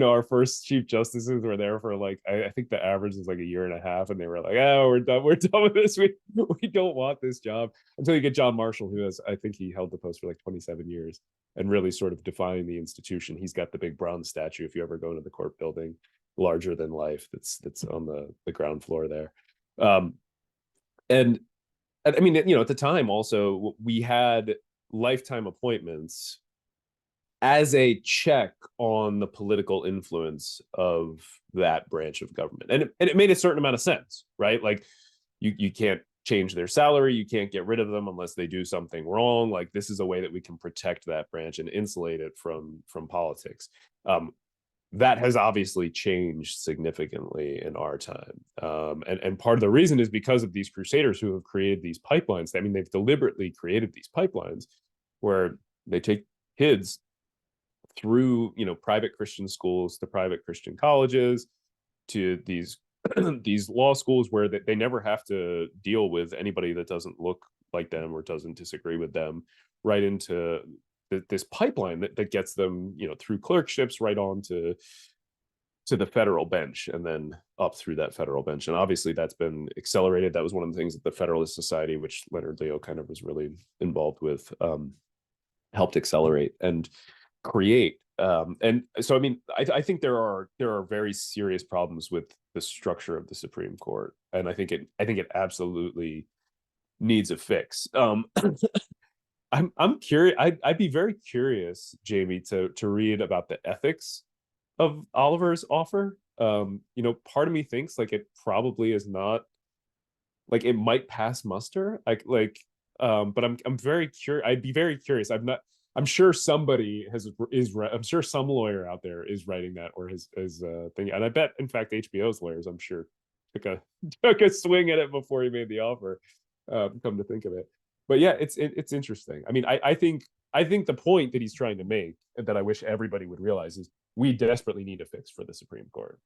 Our first chief justices were there for I think the average was like 1.5 years, and they were like, "Oh, we're done with this. We don't want this job." Until you get John Marshall, who I think he held the post for 27 years, and really sort of defining the institution. He's got the big bronze statue if you ever go into the court building, larger than life, that's on the ground floor there. And I mean, at the time also we had lifetime appointments as a check on the political influence of that branch of government, and it made a certain amount of sense, right? Like you can't change their salary, you can't get rid of them unless they do something wrong. Like, this is a way that we can protect that branch and insulate it from politics. That has obviously changed significantly in our time. And part of the reason is because of these crusaders who have created these pipelines. I mean, they've deliberately created these pipelines where they take kids through, private Christian schools to private Christian colleges to these law schools where they never have to deal with anybody that doesn't look like them or doesn't disagree with them, right into this pipeline that gets them, through clerkships right on to the federal bench, and then up through that federal bench. And obviously that's been accelerated. That was one of the things that the Federalist Society, which Leonard Leo kind of was really involved with, helped accelerate and create. And so, I mean, I think there are very serious problems with the structure of the Supreme Court, and I think it absolutely needs a fix. I'm curious. I'd be very curious, Jamie, to read about the ethics of Oliver's offer. Part of me thinks it probably is not, it might pass muster. But I'm very curious. I'd be very curious. I'm sure somebody I'm sure some lawyer out there is writing that, or his thing. And I bet, in fact, HBO's lawyers, I'm sure, took a swing at it before he made the offer. Come to think of it. But yeah, it's interesting. I mean, I think the point that he's trying to make, and that I wish everybody would realize, is we desperately need a fix for the Supreme Court.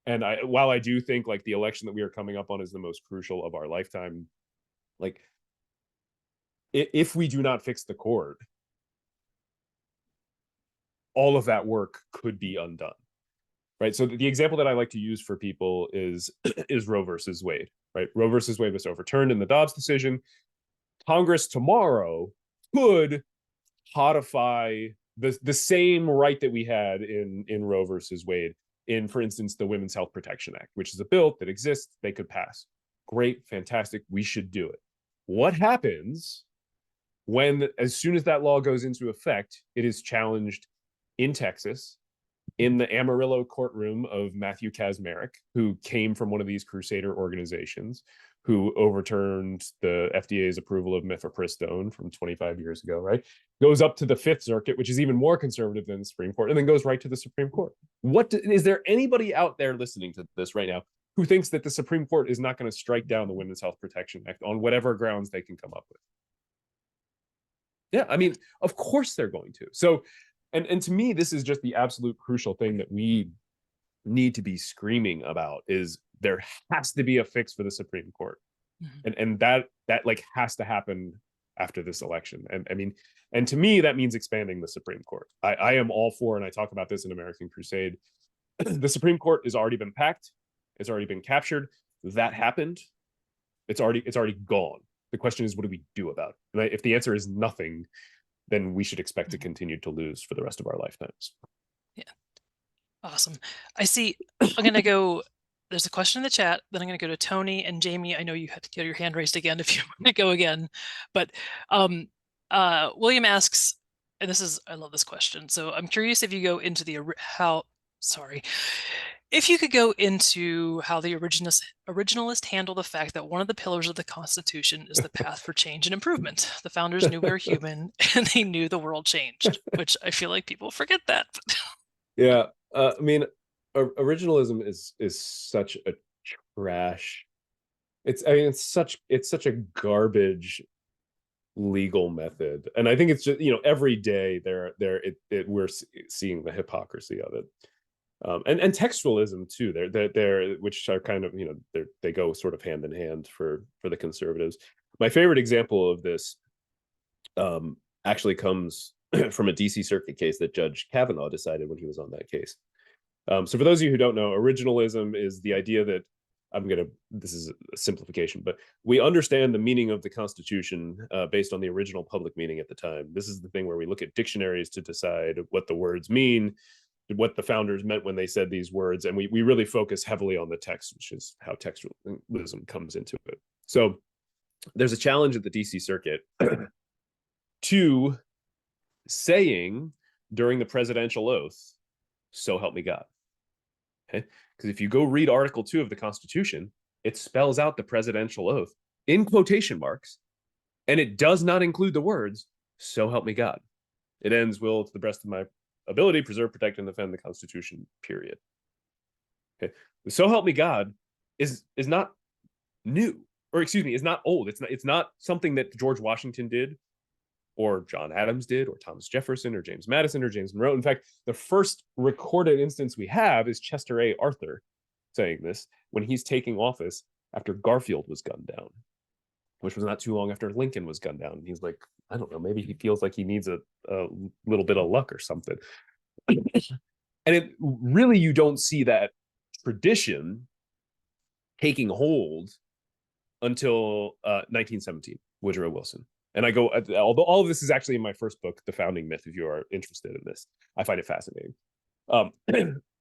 And while I do think the election that we are coming up on is the most crucial of our lifetime, if we do not fix the court, all of that work could be undone, right? So the example that I like to use for people is Roe versus Wade, right? Roe versus Wade was overturned in the Dobbs decision. Congress tomorrow could codify the same right that we had in Roe versus Wade in, for instance, the Women's Health Protection Act, which is a bill that exists, they could pass. Great, fantastic, we should do it. What happens when, as soon as that law goes into effect, it is challenged in Texas, in the Amarillo courtroom of Matthew Kaczmarek, who came from one of these Crusader organizations, who overturned the FDA's approval of mifepristone from 25 years ago, right? Goes up to the Fifth Circuit, which is even more conservative than the Supreme Court, and then goes right to the Supreme Court. Is there anybody out there listening to this right now who thinks that the Supreme Court is not going to strike down the Women's Health Protection Act on whatever grounds they can come up with? Yeah, I mean, of course they're going to. So, and to me, this is just the absolute crucial thing that we need to be screaming about, is there has to be a fix for the Supreme Court. And that like has to happen after this election. And I mean, and to me, that means expanding the Supreme Court. I am all for, and I talk about this in American Crusade, the Supreme Court has already been packed. It's already been captured. That happened. It's already gone. The question is, what do we do about it? And if the answer is nothing, then we should expect to continue to lose for the rest of our lifetimes. Yeah. Awesome. I see. I'm going to go. There's a question in the chat. Then I'm going to go to Tony and Jamie. I know you had to get your hand raised again if you want to go again. But William asks, and I love this question. So I'm curious if you go into if you could go into how the originalists handle the fact that one of the pillars of the Constitution is the path for change and improvement. The founders knew we were human, and they knew the world changed, which I feel like people forget that. Yeah, I mean, originalism is such a trash. It's such a garbage legal method, and I think it's just, every day we're seeing the hypocrisy of it. And textualism too, they're which are kind of, they go sort of hand in hand for the conservatives. My favorite example of this actually comes from a DC Circuit case that Judge Kavanaugh decided when he was on that case. So for those of you who don't know, originalism is the idea that this is a simplification, but we understand the meaning of the Constitution based on the original public meaning at the time. This is the thing where we look at dictionaries to decide what the words mean, what the founders meant when they said these words, and we really focus heavily on the text, which is how textualism comes into it. So there's a challenge at the DC Circuit to saying during the presidential oath, "So help me God." Okay, because if you go read Article 2 of the Constitution, it spells out the presidential oath in quotation marks, and it does not include the words, "So help me God." It ends, "Will, to the best of my ability, preserve, protect, and defend the Constitution," period. Okay, "So help me God" is not new, or excuse me, is not old. It's not something that George Washington did, or John Adams did, or Thomas Jefferson, or James Madison, or James Monroe. In fact, the first recorded instance we have is Chester A. Arthur saying this when he's taking office after Garfield was gunned down, which was not too long after Lincoln was gunned down. He's like, I don't know, maybe he feels like he needs a little bit of luck or something. And it really, you don't see that tradition taking hold until 1917, Woodrow Wilson. And although all of this is actually in my first book, The Founding Myth, if you are interested in this, I find it fascinating.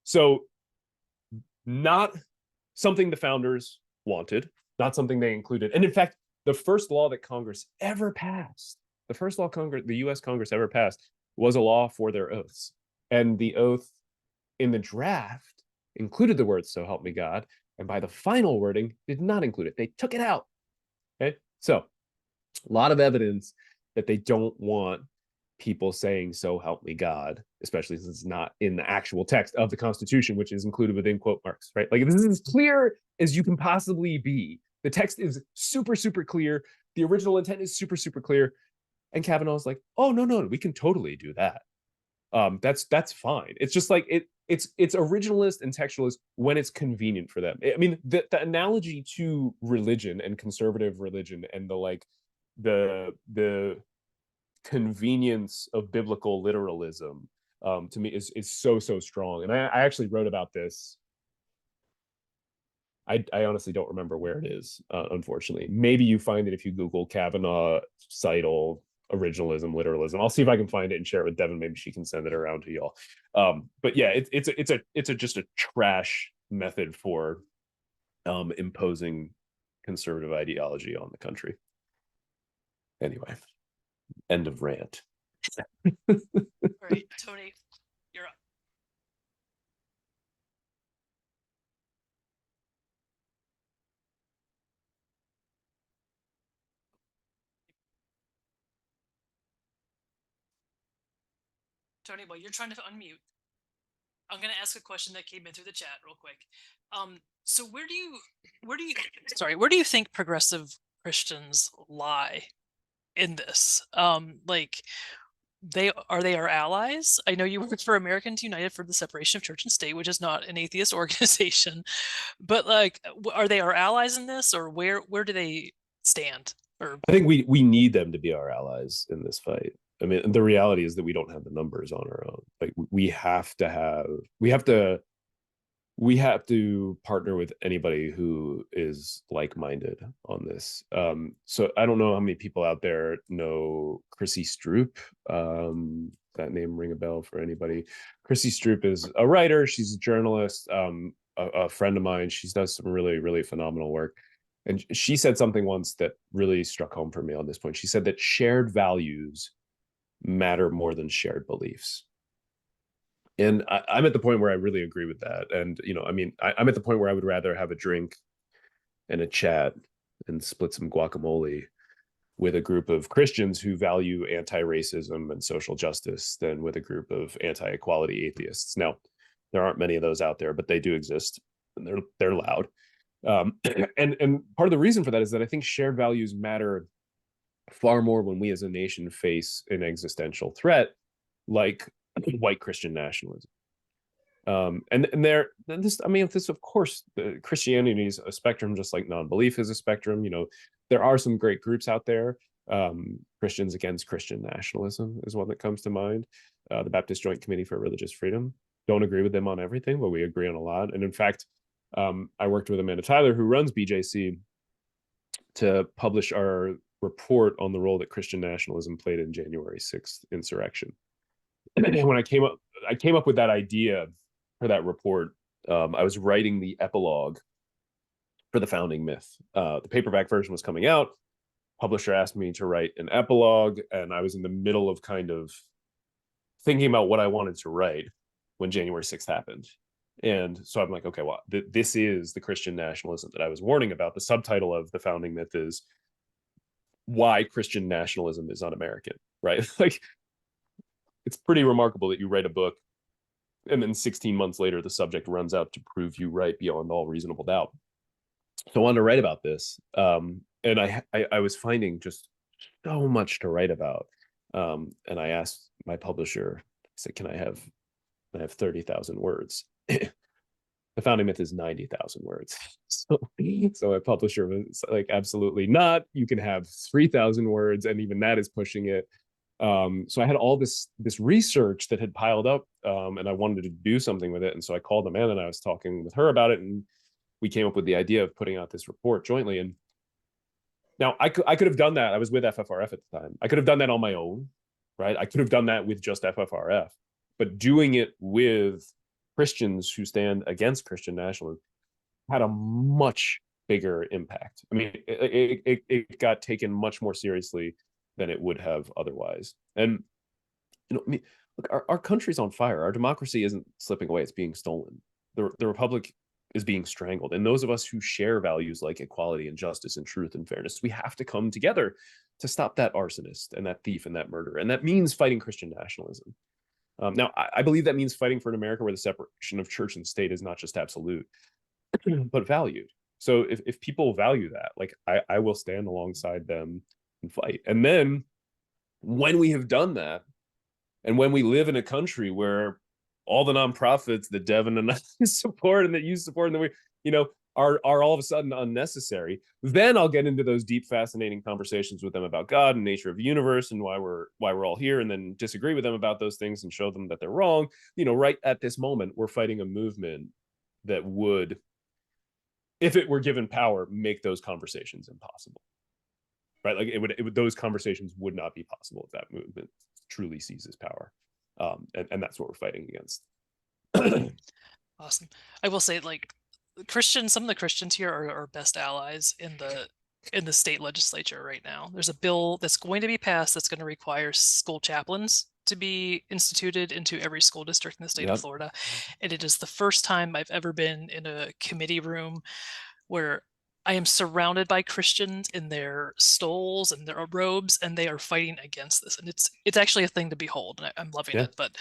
So not something the founders wanted, not something they included. And in fact, the first law that Congress ever passed, the US Congress ever passed, was a law for their oaths. And the oath in the draft included the words, "So help me God," and by the final wording did not include it. They took it out. Okay, so a lot of evidence that they don't want people saying "So help me God," especially since it's not in the actual text of the Constitution, which is included within quote marks, right? Like, this is as clear as you can possibly be. The text is super, super clear. The original intent is super, super clear. And Kavanaugh's like, "Oh, no, we can totally do that. That's fine." It's just like it's originalist and textualist when it's convenient for them. I mean, the analogy to religion and conservative religion and the convenience of biblical literalism, to me is so strong. And I actually wrote about this. I honestly don't remember where it is, unfortunately. Maybe you find it if you Google Kavanaugh, Seidel, originalism, literalism. I'll see if I can find it and share it with Devin. Maybe she can send it around to y'all. But yeah, it's just a trash method for imposing conservative ideology on the country. Anyway, end of rant. All right, Tony, you're up. Tony, while you're trying to unmute, I'm going to ask a question that came in through the chat real quick. So where do you think progressive Christians lie in this? Like, are they our allies? I know you work for Americans United for the Separation of Church and State, which is not an atheist organization, but like, are they our allies in this, or where do they stand? Or I think we need them to be our allies in this fight. I mean, the reality is that we don't have the numbers on our own. Like we have to partner with anybody who is like-minded on this. So I don't know how many people out there know Chrissy Stroop. That name ring a bell for anybody? Chrissy Stroop is a writer. She's a journalist, a friend of mine. She does some really, really phenomenal work. And she said something once that really struck home for me on this point. She said that shared values matter more than shared beliefs. And I'm at the point where I really agree with that. And, you know, I mean, I'm at the point where I would rather have a drink and a chat and split some guacamole with a group of Christians who value anti-racism and social justice than with a group of anti-equality atheists. Now, there aren't many of those out there, but they do exist, and they're loud. And part of the reason for that is that I think shared values matter far more when we as a nation face an existential threat like white Christian nationalism. This, of course, Christianity is a spectrum, just like non-belief is a spectrum. You know, there are some great groups out there. Christians Against Christian Nationalism is one that comes to mind. The Baptist Joint Committee for Religious Freedom. Don't agree with them on everything, but we agree on a lot. And in fact, I worked with Amanda Tyler, who runs BJC, to publish our report on the role that Christian nationalism played in January 6th insurrection. And when I came up with that idea for that report, I was writing the epilogue for the founding myth. The paperback version was coming out. Publisher asked me to write an epilogue, and I was in the middle of kind of thinking about what I wanted to write when January 6th happened. And so I'm like, okay, well, this is the Christian nationalism that I was warning about. The subtitle of the founding myth is Why Christian Nationalism is Un-American, right? Like, it's pretty remarkable that you write a book and then 16 months later, the subject runs out to prove you right beyond all reasonable doubt. So I wanted to write about this. And I was finding just so much to write about. And I asked my publisher, I said, can I have 30,000 words? The founding myth is 90,000 words. So my publisher was like, absolutely not. You can have 3,000 words, and even that is pushing it. So I had all this research that had piled up, and I wanted to do something with it. And so I called Amanda, and I was talking with her about it, and we came up with the idea of putting out this report jointly. And now I could have done that. I was with FFRF at the time. I could have done that on my own, right? I could have done that with just FFRF, but doing it with Christians who stand against Christian nationalism had a much bigger impact. I mean, it got taken much more seriously than it would have otherwise. And, you know, I mean, look, our country's on fire. Our democracy isn't slipping away. It's being stolen. The republic is being strangled. And those of us who share values like equality and justice and truth and fairness, we have to come together to stop that arsonist and that thief and that murderer. And that means fighting Christian nationalism. Now, I believe that means fighting for an America where the separation of church and state is not just absolute, but valued. So if people value that, like I will stand alongside them and fight. And then when we have done that, and when we live in a country where all the nonprofits that Devin and I support and that you support and that we, you know, are all of a sudden unnecessary, then I'll get into those deep, fascinating conversations with them about God and nature of the universe and why we're all here, and then disagree with them about those things and show them that they're wrong. You know, right at this moment, we're fighting a movement that would, if it were given power, make those conversations impossible. right? Like it would those conversations would not be possible if that movement truly seizes power. And that's what we're fighting against. Awesome. I will say, like, Christians, some of the Christians here are our best allies in the state legislature right now. There's a bill that's going to be passed that's going to require school chaplains to be instituted into every school district in the state of Florida. And it is the first time I've ever been in a committee room where I am surrounded by Christians in their stoles and their robes, and they are fighting against this. And it's actually a thing to behold, and I'm loving it. But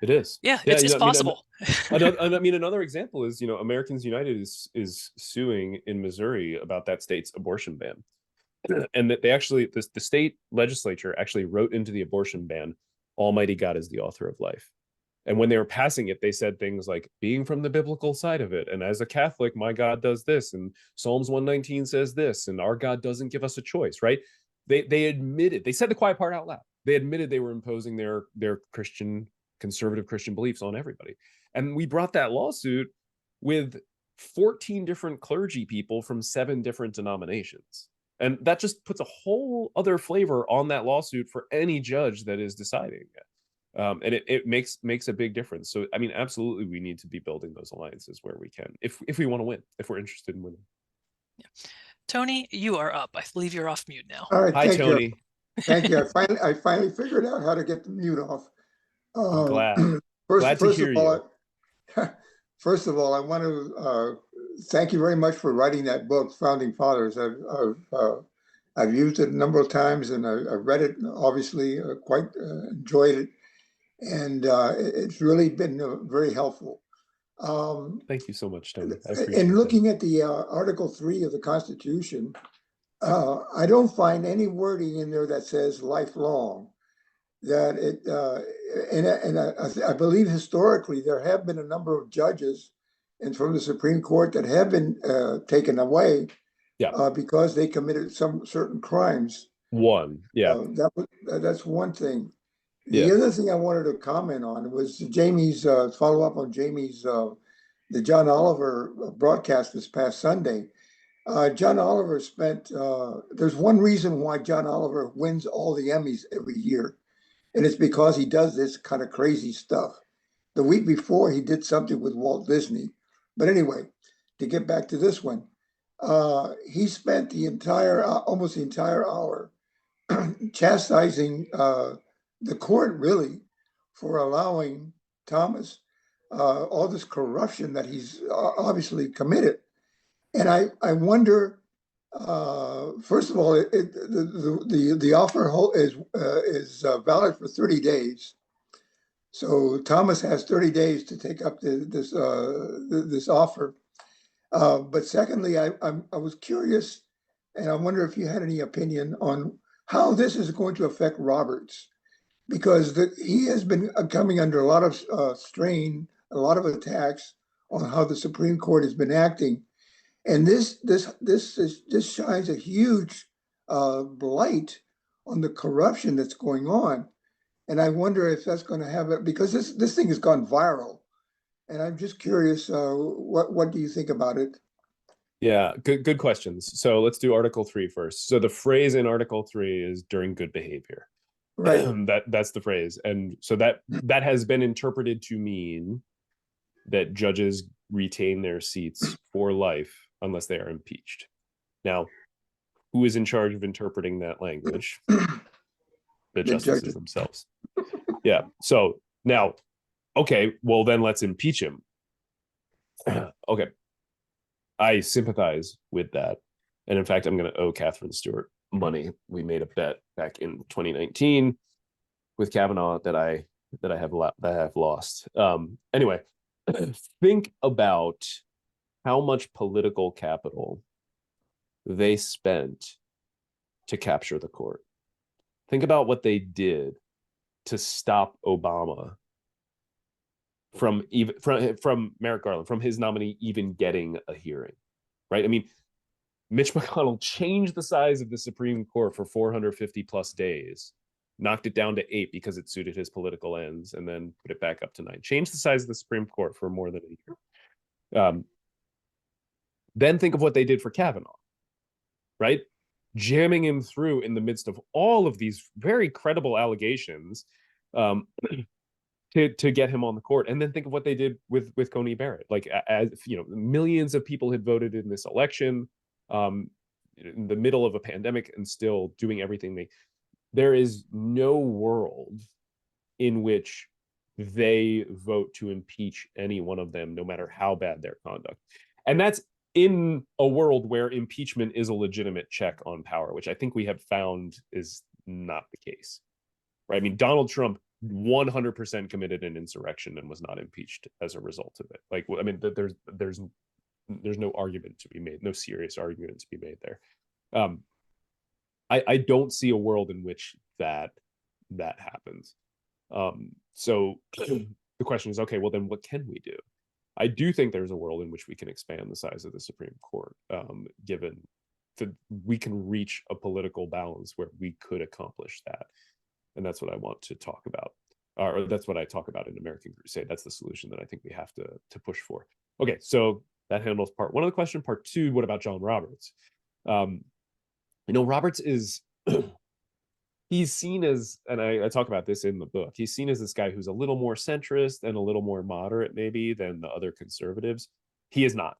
it is. it's possible. Another example is, Americans United is suing in Missouri about that state's abortion ban. And that the state legislature actually wrote into the abortion ban, Almighty God is the author of life. And when they were passing it, they said things like, being from the biblical side of it, and as a Catholic, my God does this, and Psalms 119 says this, and our God doesn't give us a choice, right? They admitted, they said the quiet part out loud. They admitted they were imposing their conservative Christian beliefs on everybody. And we brought that lawsuit with 14 different clergy people from 7 different denominations. And that just puts a whole other flavor on that lawsuit for any judge that is deciding it. And it makes a big difference. So, I mean, absolutely, we need to be building those alliances where we can, if we want to win, if we're interested in winning. Yeah. Tony, you are up. I believe you're off mute now. All right. Hi, Tony. Thank you. I finally figured out how to get the mute off. I'm glad to hear you. First of all, I want to thank you very much for writing that book, Founding Fathers. I've used it a number of times, and I've read it, obviously, quite enjoyed it. And it's really been very helpful. Thank you so much, Tony. And looking at the Article 3 of the Constitution, I don't find any wording in there that says lifelong. That it I believe historically there have been a number of judges and from the Supreme Court that have been taken away because they committed some certain crimes. That's one thing. The other thing I wanted to comment on was Jamie's follow up on Jamie's the John Oliver broadcast this past Sunday. John Oliver spent there's one reason why John Oliver wins all the Emmys every year. And it's because he does this kind of crazy stuff. The week before, he did something with Walt Disney. But anyway, to get back to this one, he spent almost the entire hour chastising the court, really, for allowing Thomas all this corruption that he's obviously committed. And I wonder, first of all, the offer is valid for 30 days. So Thomas has 30 days to take up this offer. But secondly, I was curious, and I wonder if you had any opinion on how this is going to affect Roberts, because he has been coming under a lot of strain, a lot of attacks on how the Supreme Court has been acting. And this shines a huge blight on the corruption that's going on. And I wonder if that's going to have it, because this thing has gone viral. And I'm just curious, what do you think about it? Yeah, good questions. So let's do Article 3 first. So the phrase in Article 3 is during good behavior. Right. That's the phrase. And so that has been interpreted to mean that judges retain their seats for life unless they are impeached. Now, who is in charge of interpreting that language? The justices themselves. Yeah. So now, okay, well then let's impeach him. Okay. I sympathize with that. And in fact, I'm going to owe Catherine Stewart money. We made a bet back in 2019 with Kavanaugh that I have lost. Anyway, think about how much political capital they spent to capture the court. Think about what they did to stop Obama from Merrick Garland, from his nominee even getting a hearing, right? I mean, Mitch McConnell changed the size of the Supreme Court for 450 plus days, knocked it down to 8 because it suited his political ends, and then put it back up to 9. Changed the size of the Supreme Court for more than a year. Then think of what they did for Kavanaugh, right? jamming him through in the midst of all of these very credible allegations, to get him on the court. And then think of what they did with Coney Barrett. Like, as you know, millions of people had voted in this election, in the middle of a pandemic, and still doing everything there is no world in which they vote to impeach any one of them, no matter how bad their conduct. And that's in a world where impeachment is a legitimate check on power, which I think we have found is not the case, right? I mean, Donald Trump 100% committed an insurrection and was not impeached as a result of it. Like, I mean, there's no argument to be made, no serious argument to be made there. I don't see a world in which that happens. So the question is, okay, well then what can we do? I do think there's a world in which we can expand the size of the Supreme Court, given that we can reach a political balance where we could accomplish that. And that's what I want to talk about, or that's what I talk about in American Crusade. That's the solution that I think we have to push for. Okay, so that handles part one of the question. Part two, what about John Roberts? Roberts is, he's seen as, and I talk about this in the book, he's seen as this guy who's a little more centrist and a little more moderate maybe than the other conservatives. He is not.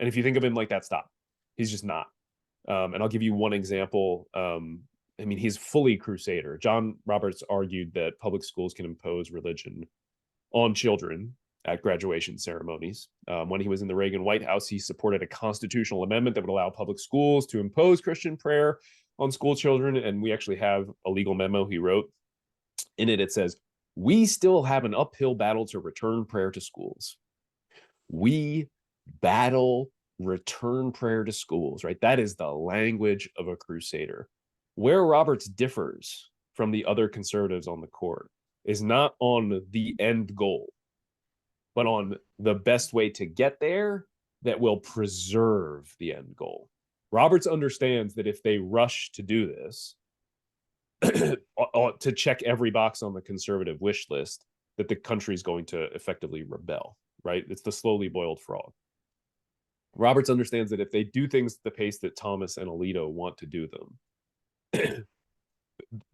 And if you think of him like that, stop. He's just not. And I'll give you one example. I mean, he's fully crusader. John Roberts argued that public schools can impose religion on children at graduation ceremonies. When he was in the Reagan White House, he supported a constitutional amendment that would allow public schools to impose Christian prayer on school children. And we actually have a legal memo he wrote. In it, it says, "We still have an uphill battle to return prayer to schools." We battle return prayer to schools, right? That is the language of a crusader. Where Roberts differs from the other conservatives on the court is not on the end goal, but on the best way to get there that will preserve the end goal. Roberts understands that if they rush to do this, to check every box on the conservative wish list, that the country's going to effectively rebel, right? It's the slowly boiled frog. Roberts understands that if they do things at the pace that Thomas and Alito want to do them,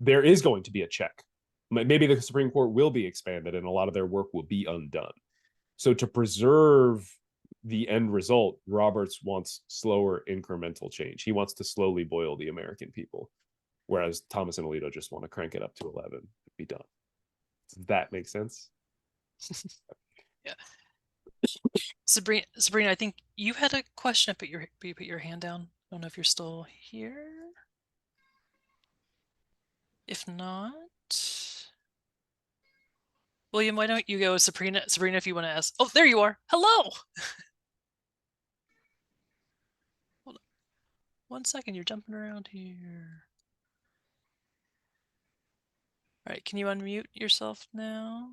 there is going to be a check. Maybe the Supreme Court will be expanded and a lot of their work will be undone. So to preserve the end result, Roberts wants slower incremental change. He wants to slowly boil the American people, whereas Thomas and Alito just want to crank it up to 11 and be done. Does that make sense? Yeah. Sabrina, I think you had a question. You put your hand down. I don't know if you're still here. If not, William, why don't you go, Sabrina, if you want to ask. Oh, there you are. Hello. Hold on 1 second. You're jumping around here. All right. Can you unmute yourself now?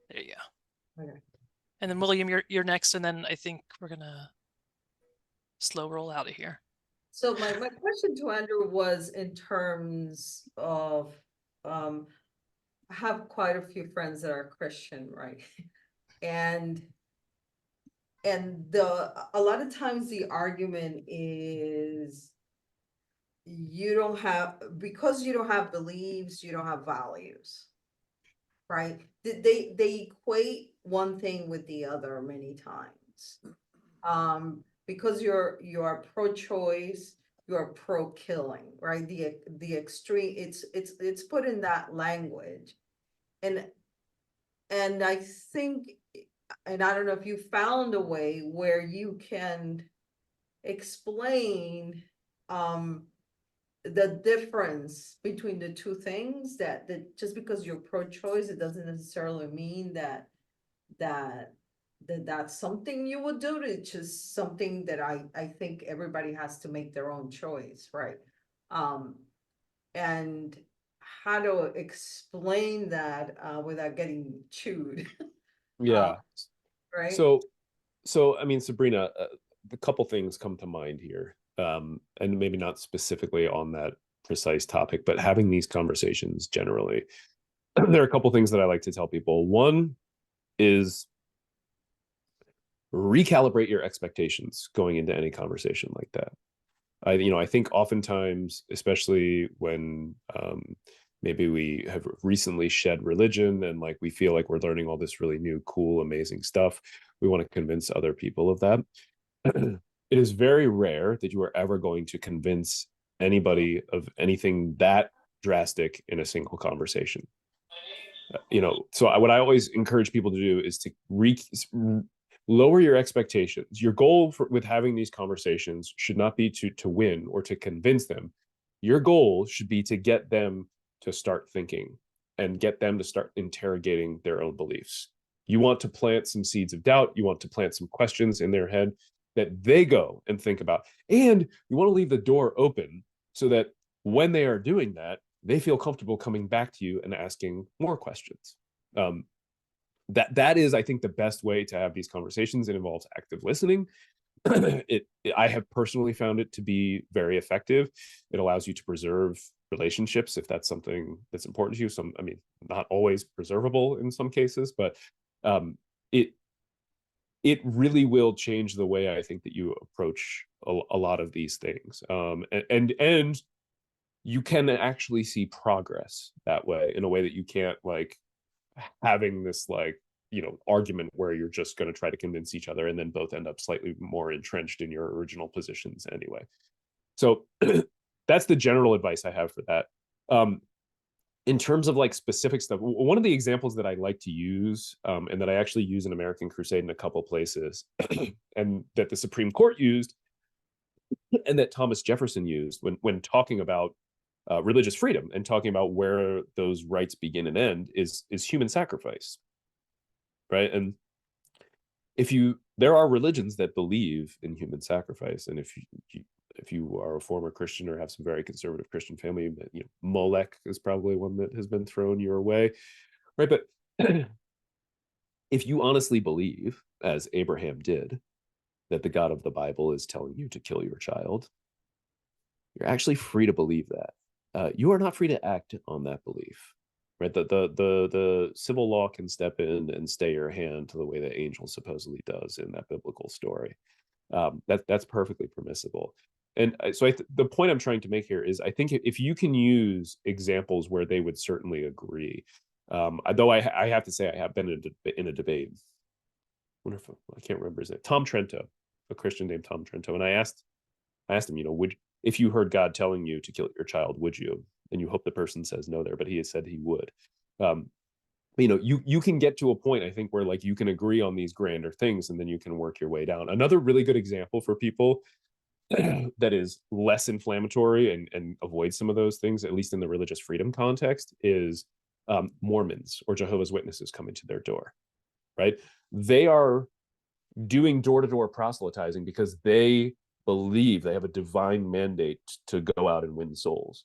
There you go. Okay. And then William, you're next, and then I think we're gonna slow roll out of here. So my question to Andrew was in terms of, I have quite a few friends that are Christian, right? And a lot of times the argument is because you don't have beliefs, you don't have values, right? They equate one thing with the other many times. Because you're pro-choice, you're pro-killing, right? The extreme, it's put in that language, and I think, and I don't know if you found a way where you can explain the difference between the two things, that just because you're pro-choice, it doesn't necessarily mean that that's something you would do. It's just something that I think everybody has to make their own choice, right? And how to explain that without getting chewed. Yeah. Right. So I mean, Sabrina, a couple things come to mind here, and maybe not specifically on that precise topic, but having these conversations generally, there are a couple things that I like to tell people. One is, recalibrate your expectations going into any conversation like that. I think oftentimes, especially when maybe we have recently shed religion and like we feel like we're learning all this really new, cool, amazing stuff, we want to convince other people of that. It is very rare that you are ever going to convince anybody of anything that drastic in a single conversation. So what I always encourage people to do is to lower your expectations. Your goal with having these conversations should not be to win or to convince them. Your goal should be to get them to start thinking and get them to start interrogating their own beliefs. You want to plant some seeds of doubt. You want to plant some questions in their head that they go and think about. And you want to leave the door open so that when they are doing that, they feel comfortable coming back to you and asking more questions. That is, I think, the best way to have these conversations. It involves active listening. I have personally found it to be very effective. It allows you to preserve relationships if that's something that's important to you. Not always preservable in some cases, but it really will change the way I think that you approach a lot of these things. And you can actually see progress that way, in a way that you can't, like, having this argument where you're just going to try to convince each other and then both end up slightly more entrenched in your original positions anyway. So that's the general advice I have for that. In terms of like specific stuff, one of the examples that I like to use, and that I actually use in American Crusade in a couple places, and that the Supreme Court used, and that Thomas Jefferson used when talking about religious freedom and talking about where those rights begin and end, is human sacrifice, right? And there are religions that believe in human sacrifice, and if you are a former Christian or have some very conservative Christian family, Molech is probably one that has been thrown your way, right? But if you honestly believe, as Abraham did, that the God of the Bible is telling you to kill your child, you're actually free to believe that. You are not free to act on that belief, right? The civil law can step in and stay your hand to the way the angel supposedly does in that biblical story. That's perfectly permissible. And so the point I'm trying to make here is, I think if you can use examples where they would certainly agree, though I have to say I have been in a debate. I can't remember his name. Tom Trento, a Christian named Tom Trento, and I asked him, if you heard God telling you to kill your child, would you? And you hope the person says no there, but he has said he would. You can get to a point, I think, where like you can agree on these grander things, and then you can work your way down. Another really good example for people that is less inflammatory and avoids some of those things, at least in the religious freedom context, is Mormons or Jehovah's Witnesses coming to their door, right? They are doing door-to-door proselytizing because they believe they have a divine mandate to go out and win souls.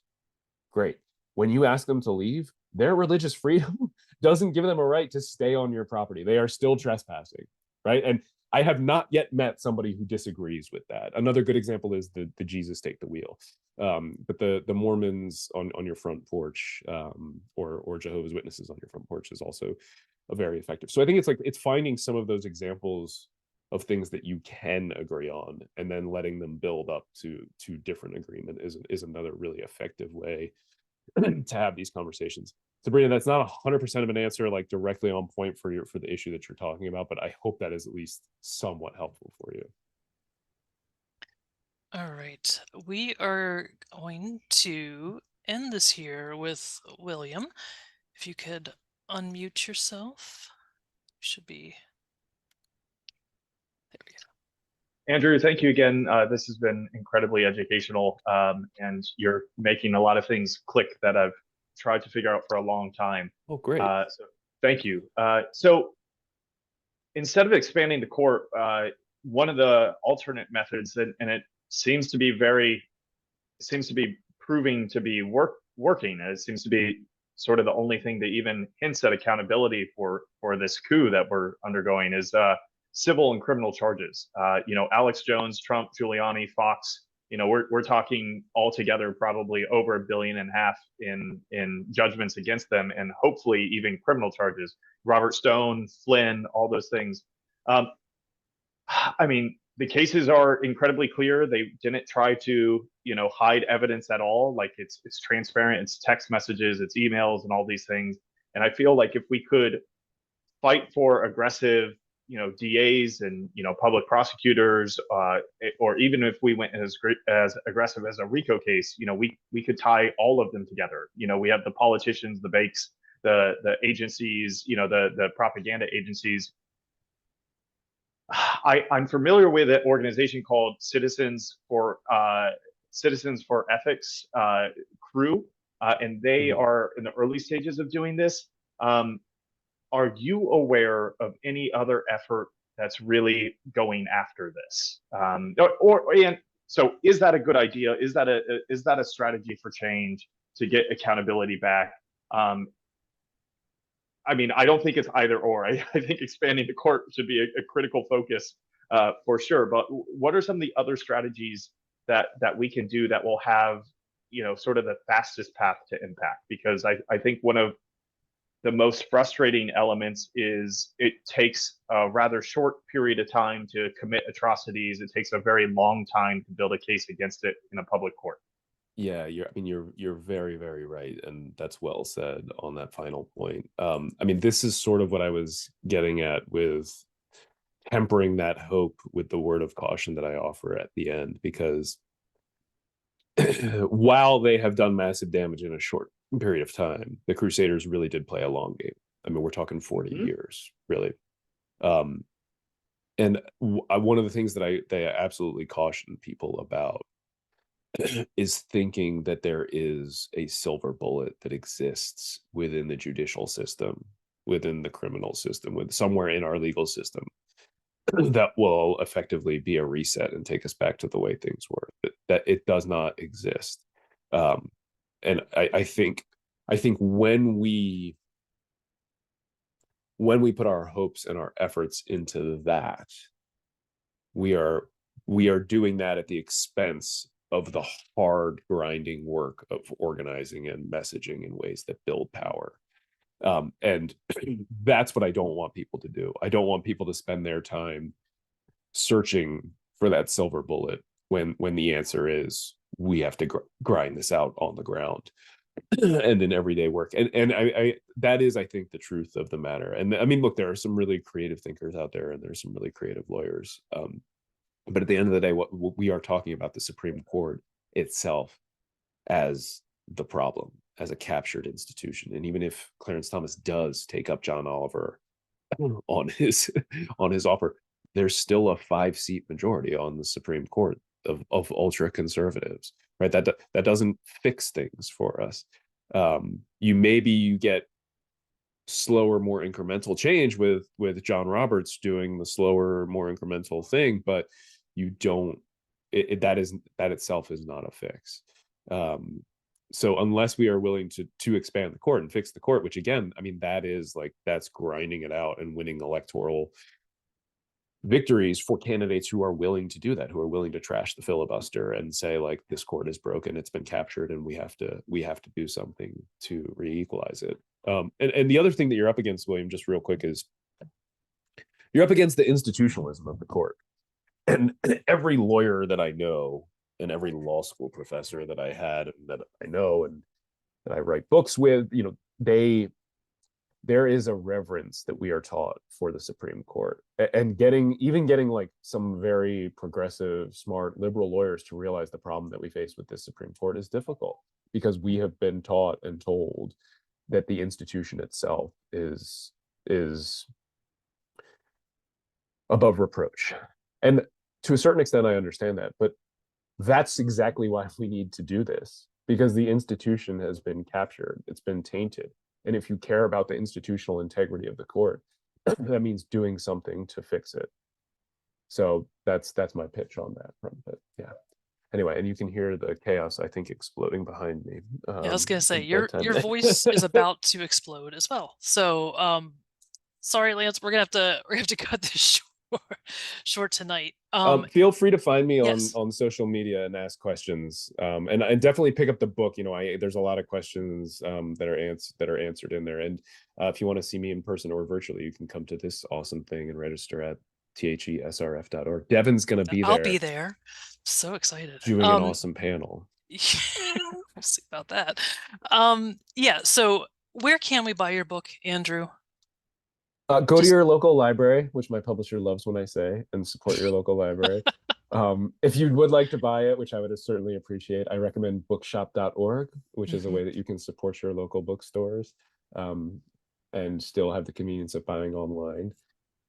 Great. When you ask them to leave, their religious freedom doesn't give them a right to stay on your property. They are still trespassing, right? And I have not yet met somebody who disagrees with that. Another good example is the Jesus take the wheel. But the Mormons on your front porch, or Jehovah's Witnesses on your front porch, is also a very effective. So I think it's finding some of those examples of things that you can agree on, and then letting them build up to different agreement is another really effective way to have these conversations. Sabrina, that's not 100% of an answer, like directly on point for the issue that you're talking about, but I hope that is at least somewhat helpful for you. All right, we are going to end this here with William. If you could unmute yourself, should be. There we go. Andrew, thank you again. This has been incredibly educational, and you're making a lot of things click that I've tried to figure out for a long time. Oh, great. So thank you. So instead of expanding the court, one of the alternate methods, and it seems to be proving to be working. It seems to be sort of the only thing that even hints at accountability for this coup that we're undergoing, is civil and criminal charges. Alex Jones, Trump, Giuliani, Fox. We're talking altogether probably over $1.5 billion in judgments against them, and hopefully even criminal charges. Robert Stone, Flynn, all those things. I mean, the cases are incredibly clear. They didn't try to, hide evidence at all. Like it's transparent. It's text messages, it's emails, and all these things. And I feel like if we could fight for aggressive, DAs and public prosecutors, or even if we went as aggressive as a RICO case, we could tie all of them together. We have the politicians, the banks, the agencies, the propaganda agencies. I'm familiar with an organization called Citizens for Ethics crew, and they are in the early stages of doing this. Are you aware of any other effort that's really going after this? So is that a good idea? Is that a strategy for change to get accountability back? I mean, I don't think it's either or. I think expanding the court should be a critical focus for sure. But what are some of the other strategies that we can do that will have, sort of the fastest path to impact? Because I think one of the most frustrating elements is it takes a rather short period of time to commit atrocities. It takes a very long time to build a case against it in a public court. Yeah, you're very, very right, and that's well said on that final point. I mean, this is sort of what I was getting at with tempering that hope with the word of caution that I offer at the end, because while they have done massive damage in a short period of time, the Crusaders really did play a long game. I mean, we're talking 40 years, really. And one of the things that they absolutely caution people about is thinking that there is a silver bullet that exists within the judicial system, within the criminal system, with somewhere in our legal system that will effectively be a reset and take us back to the way things were. That it does not exist. And I think when we put our hopes and our efforts into that, we are doing that at the expense of the hard grinding work of organizing and messaging in ways that build power. And that's what I don't want people to do. I don't want people to spend their time searching for that silver bullet when the answer is we have to grind this out on the ground and in everyday work. And I that is, I think, the truth of the matter. And I mean, look, there are some really creative thinkers out there, and there's some really creative lawyers. But at the end of the day, what we are talking about the Supreme Court itself as the problem, as a captured institution. And even if Clarence Thomas does take up John Oliver on his offer, there's still a 5-seat majority on the Supreme Court of ultra conservatives, right? That doesn't fix things for us. You get slower, more incremental change with John Roberts doing the slower, more incremental thing, but you don't. That itself is not a fix. So unless we are willing to expand the court and fix the court, which again, I mean, that's grinding it out and winning electoral victories for candidates who are willing to do that, who are willing to trash the filibuster and say, like, this court is broken, it's been captured, and we have to do something to re-equalize it. And the other thing that you're up against, William, just real quick, is you're up against the institutionalism of the court. And every lawyer that I know, and every law school professor that I had, and that I know, and that I write books with, there is a reverence that we are taught for the Supreme Court, and getting like some very progressive, smart, liberal lawyers to realize the problem that we face with this Supreme Court is difficult, because we have been taught and told that the institution itself is above reproach. And to a certain extent, I understand that, but that's exactly why we need to do this, because the institution has been captured, it's been tainted. And if you care about the institutional integrity of the court, that means doing something to fix it. So that's my pitch on that front. But yeah. Anyway, and you can hear the chaos, I think, exploding behind me. Yeah, I was gonna say your voice is about to explode as well. So sorry, Lance, we're gonna have to cut this short tonight. Feel free to find me yes. on social media and ask questions, and definitely pick up the book. There's a lot of questions that are answered in there. And if you want to see me in person or virtually, you can come to this awesome thing and register at thesrf.org. Devin's going to be there. I'll be there. So excited. Doing an awesome panel. We'll see about that. Yeah, so where can we buy your book, Andrew? Go to your local library, which my publisher loves when I say, and support your local library. If you would like to buy it, which I would certainly appreciate, I recommend bookshop.org, which is a way that you can support your local bookstores and still have the convenience of buying online.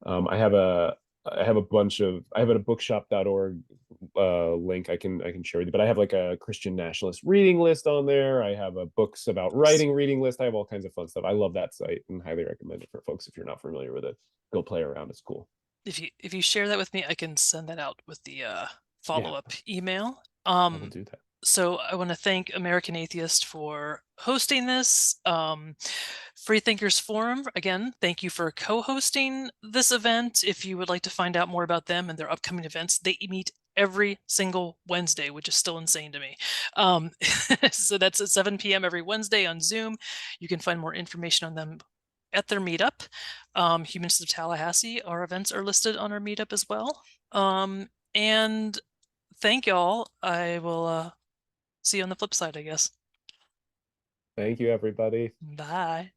I have a bookshop.org link I can share with you, but I have like a Christian nationalist reading list on there. I have a books about writing reading list. I have all kinds of fun stuff. I love that site and highly recommend it for folks if you're not familiar with it. Go play around. It's cool. If you share that with me, I can send that out with the follow-up email. I will do that. So I want to thank American Atheist for hosting this. Free Thinkers Forum, again, thank you for co-hosting this event. If you would like to find out more about them and their upcoming events, they meet every single Wednesday, which is still insane to me. So that's at 7 p.m. every Wednesday on Zoom. You can find more information on them at their meetup. Humanists of Tallahassee, our events are listed on our meetup as well. And thank y'all. I will see you on the flip side, I guess. Thank you, everybody. Bye.